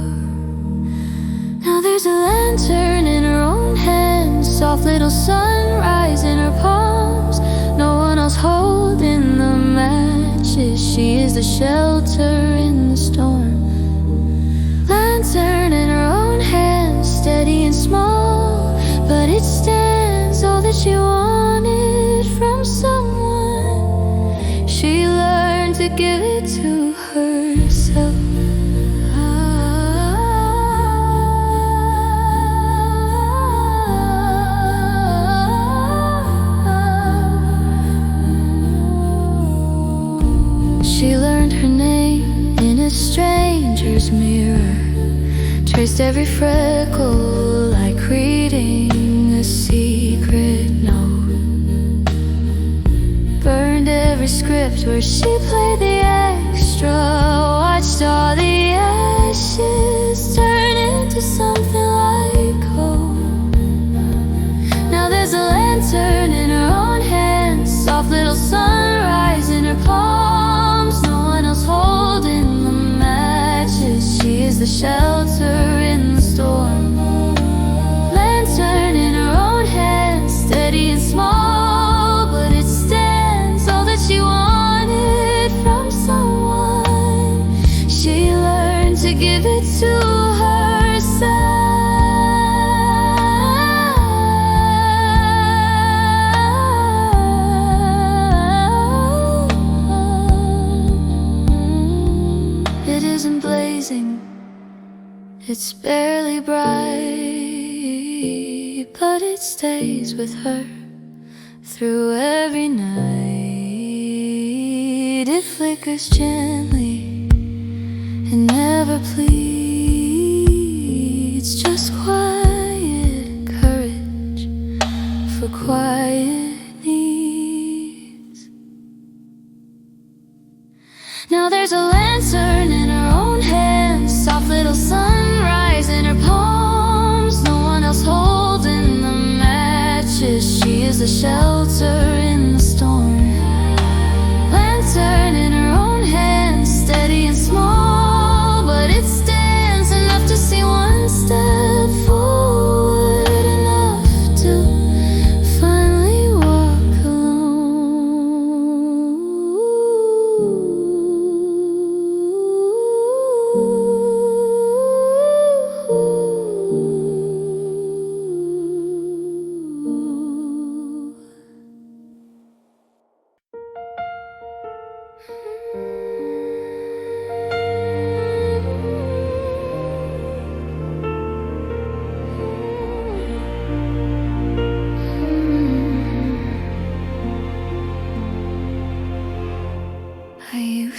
Now there's a lantern in her own hand, soft little sunrise in her palms. No one else holding the matches, she is the shelter in the storm. Lantern in her own hand, steady and small, but it stands all that she wanted from someone. She learned to give it to herself. She learned her name in a stranger's mirror, traced every freckle like reading a secret note, burned every script where she played the extra, watched all the ashes turn into something like hope. Now there's a lantern in her own hand, soft little sunrise in her palms. No one else holding the matches, she is the shelter in the storm. Lantern in her own hand, steady and small, but it stands all that she wanted from someone. She learned to give it to herself. It isn't blazing, it's barely bright, but it stays with her through every night. It flickers gently, it never pleads, just quiet courage for quiet needs. Now there's a lantern in her own hand, soft little sunrise in her palms. No one else holding the matches, she is the shelter in the storm. Lantern in her own hand, steady and small, but it stands enough to see one step forward, enough to finally walk alone.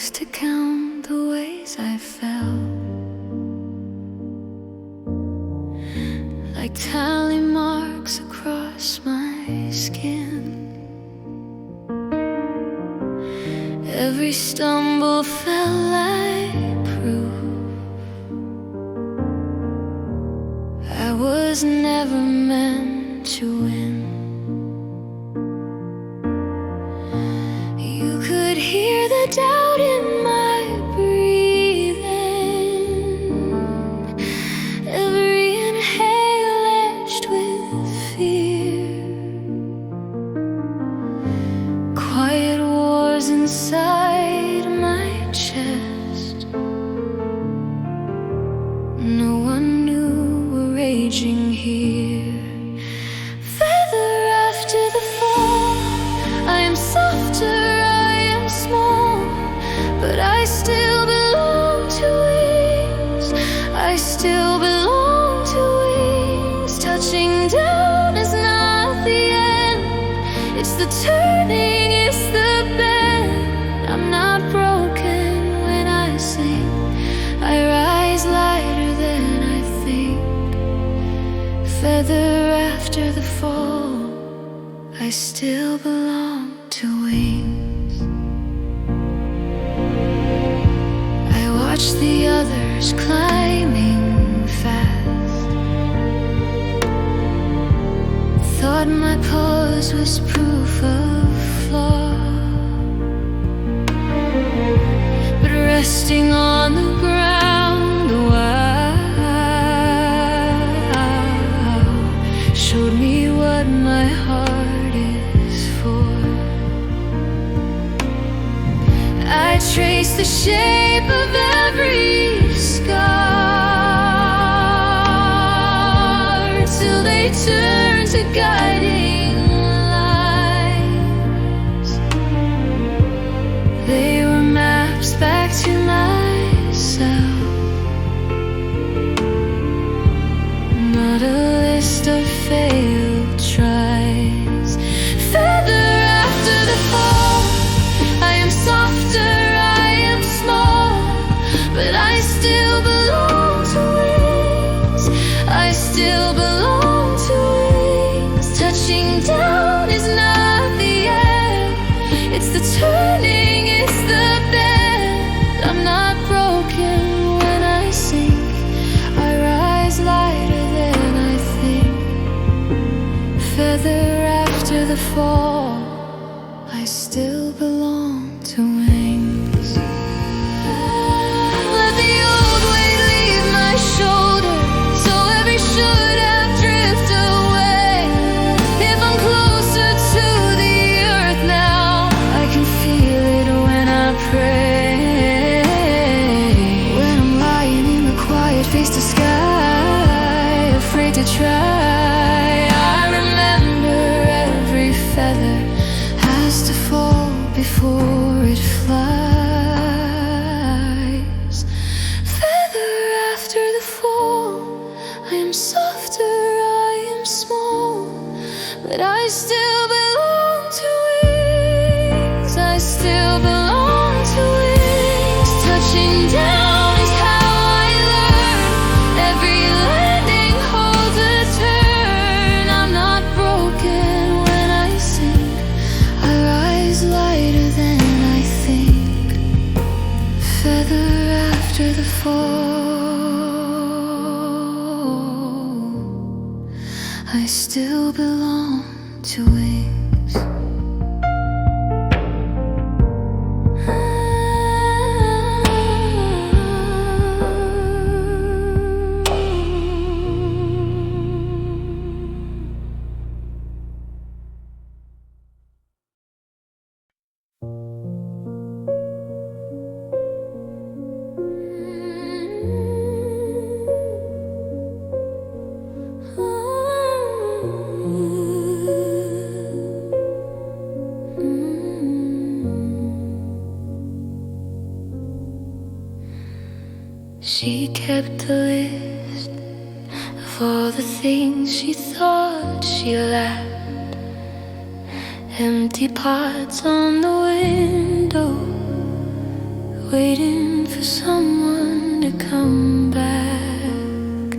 used to count the ways I fell, like tally marks across my skin. Every stumble felt like proof I was never meant to win. You could hear the doubt in my breathing, every inhale edged with fear. Quiet wars inside my chest, no one knew were raging here. Feather after the fall, I am softer, I am small, but I still belong to wings. I still belong to wings. Touching down is not the end, it's the turning, it's the bend. I'm not broken when I sing, I rise lighter than I think. Feather after the fall, I still belong to wings. I watch the others climbing fast, thought my pose was proof of flaw, but resting on the ground a while showed me what my heart is for. I trace the shape of every scar till they turn to guiding lights. They were maps back to myself, not a list of failed tries. Feather after the fall, I am softer, I am small, but I still belong to wings. I still belong to wings. Touching down is not the end, it's the turning, it's the bend. I'm not broken when I sink, I rise lighter than I think. Feather after the fall, I still belong to wings. Let the old weight leave my shoulders, so every should have drift away. If I'm closer to the earth now, I can feel it when I pray. When I'm lying in the quiet, face to sky, afraid to try, I remember every feather has to fall before it flies. Feather after the fall, I am softer, I am small, but I still belong to wings. I still belong to wings. Touching down is how I learn, every landing holds a turn. I'm not broken when I sink, I rise lighter than I think. Feather after the fall, I still belong to wings. She kept a list of all the things she thought she lacked. Empty pots on the window waiting for someone to come back.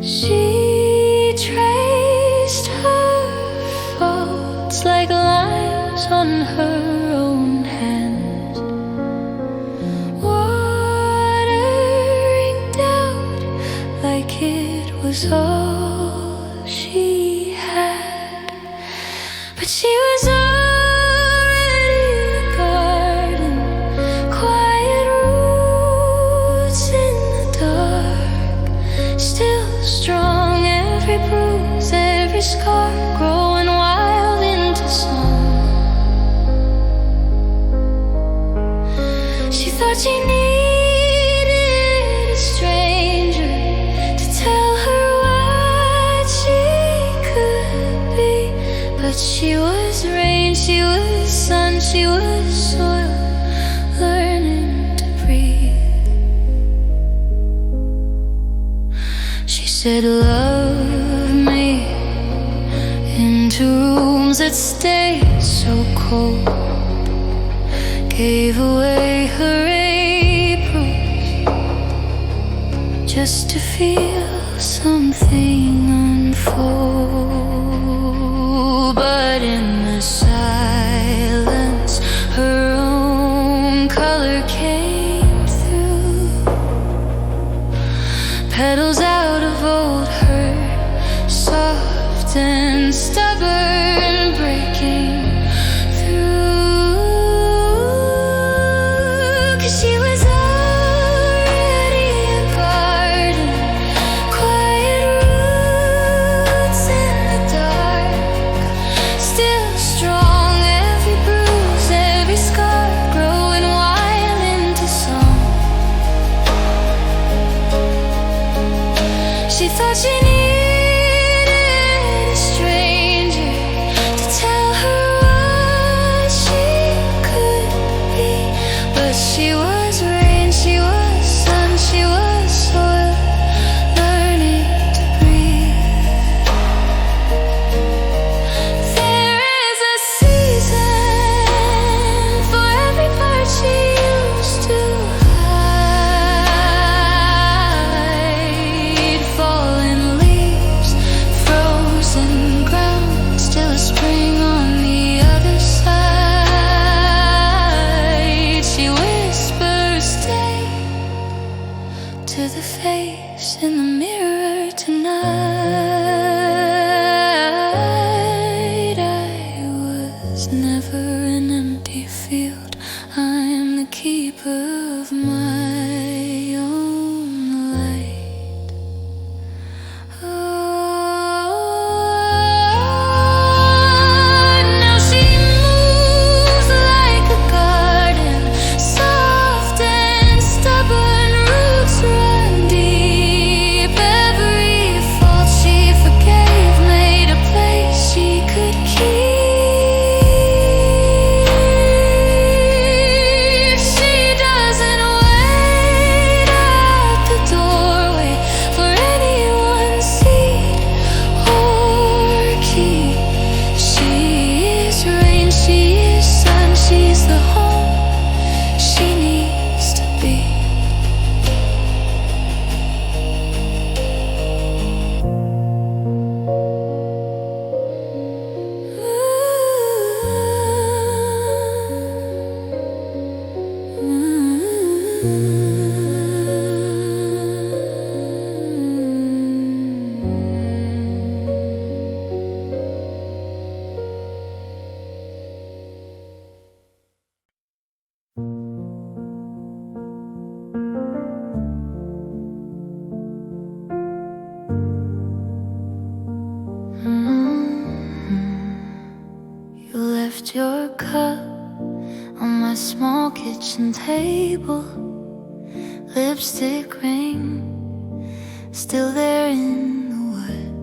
She traced her faults like lines on her own hands, watering down like it was all she had. But she was already a garden, quiet roots in the dark, still strong, every bruise, every scar, growing wild into song. She thought she needed a stranger to tell her what she could be. But she was rain, she was sun, she was soil, learning to breathe. She said, love me into rooms that stayed so cold, gave away her Aprils just to feel something unfold. But in the silence, her own color came through, petals out of old hurt, soft and stubborn, breaking through. 'Cause she was already a garden, quiet roots in the dark, still strong, every bruise, every scar, growing wild into song. She thought she needed a stranger to tell her what she could be. But she was rain, she was sun, she was soil, learning to breathe. There is a season for every part she used to hide. Fallen leaves, frozen ground, still a spring on the other side. She whispers, stay, to the face in the mirror tonight. I was never an empty field, I'm the keeper of my own light. Now she moves like a garden, soft and stubborn, roots run deep. Every fault she forgave made a place she could keep. She doesn't wait at the doorway for anyone seed or key. She is rain, she is sun, she's the home she needs to be. You left your cup on my small kitchen table, lipstick ring still there in the wood.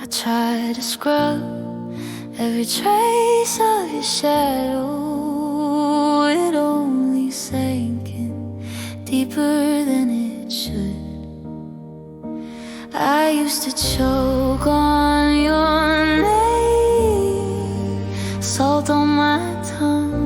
I tried to scrub every trace of your shadow, it only sank in deeper than it should. I used to choke on your name, salt on my tongue,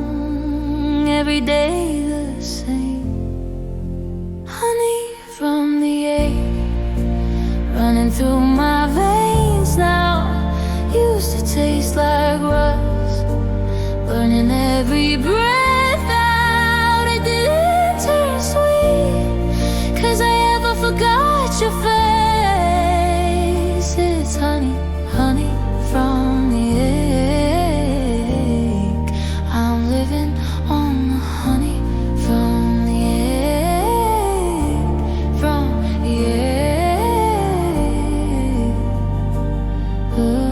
used to taste like rust, burning every breath out. It didn't turn sweet, 'cause I ever forgot your face. It's honey, honey from the egg. I'm living on the honey from the egg, from the egg. Ooh.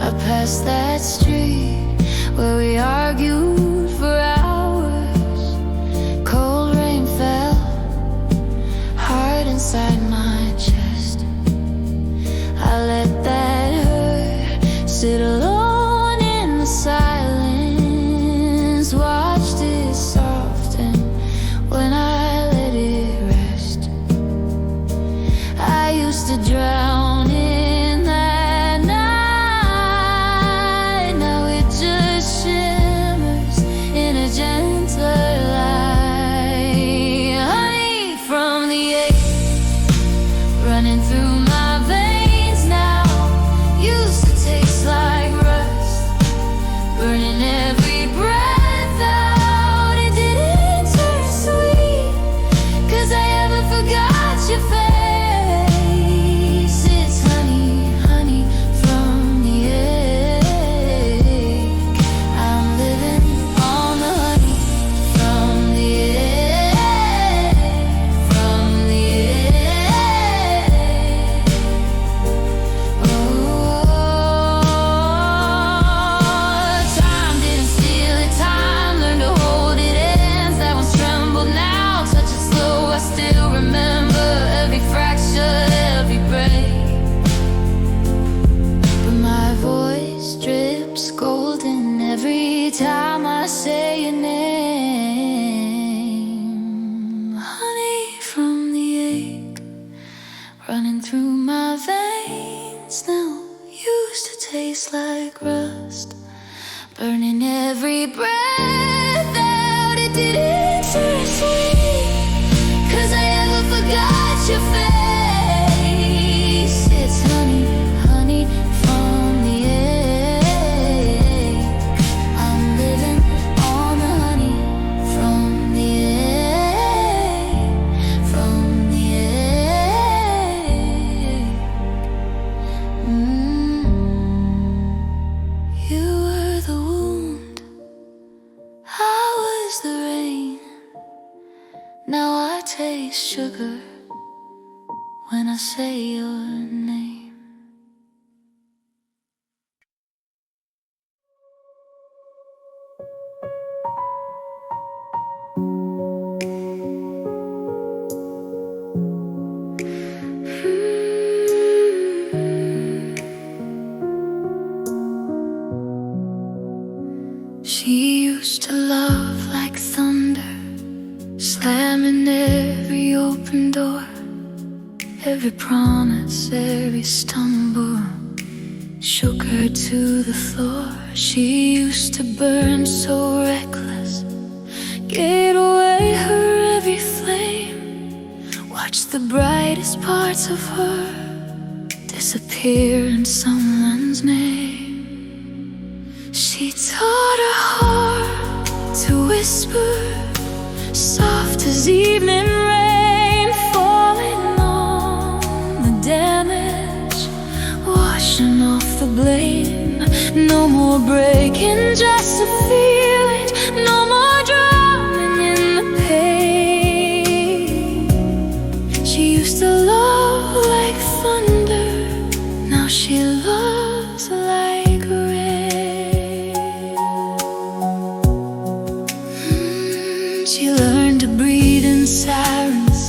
I passed that street where we argued for hours. Cold rain fell hard inside my chest. I let that hurt sit alone in the silence. Watched it soften when I let it rest. I used to drown in that night. Now it just shimmers in a gentler light. Honey from the egg, running through my veins now. Used to taste like rust, burning every breath out. It didn't turn sweet, 'cause I ever forgot your face. It's honey, honey from the egg. I'm living on the honey from the egg, from the egg. Oh, time didn't steal it, time learned to hold it. Hands that once trembled now touch it slow. I still remember every fracture, every break. But my voice drips golden every time I say your name. Honey from the egg, running through my veins now. Used to taste like rust, burning every breath out. It didn't turn sweet, 'cause I ever forgot your face. It's honey, honey from the egg. I'm living on the honey from the egg, from the egg. You were the wound, I was the rain. Now I taste sugar when I say your name. She used to love like thunder, slamming every open door. Every promise, every stumble shook her to the floor. She used to burn so reckless, get away her every flame. Watch the brightest parts of her disappear in someone's name. She taught her heart to whisper, soft as evening rain, falling on the damage, washing off the blame. No more breaking just to feel it, no more drowning in the pain. She used to love like thunder, now she loves like rain. She learned to breathe in sirens,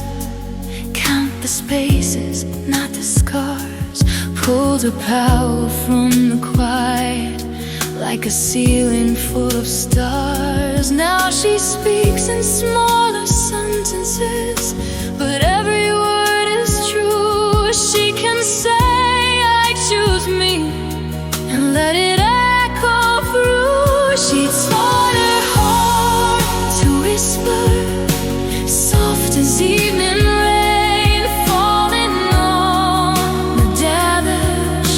count the spaces, not the scars. Pulled her power from the quiet, like a ceiling full of stars. Now she speaks in smaller sentences, but every word is true. She can say, I choose me, and let it echo through. She taught her heart to whisper, soft as evening rain, falling on the damage,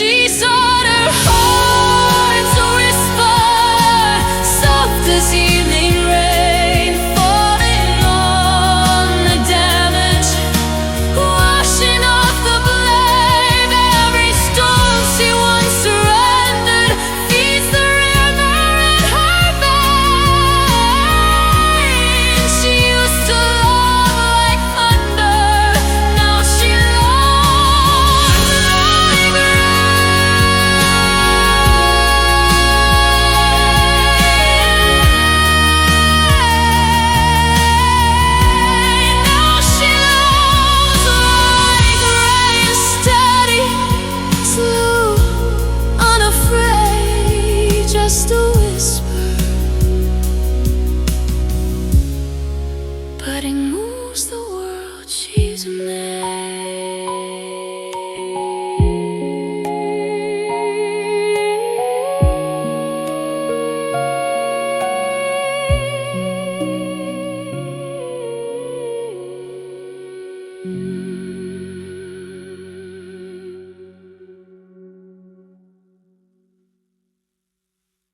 she sought her heart to whisper, soft as evening rain, falling on the damage, washing off the blame. Every storm she once surrendered feeds the river in her veins. She used to love like thunder, now she loves like rain. Now she loves like rain, steady, slow, unafraid, just a whisper, but it moves the world she's made.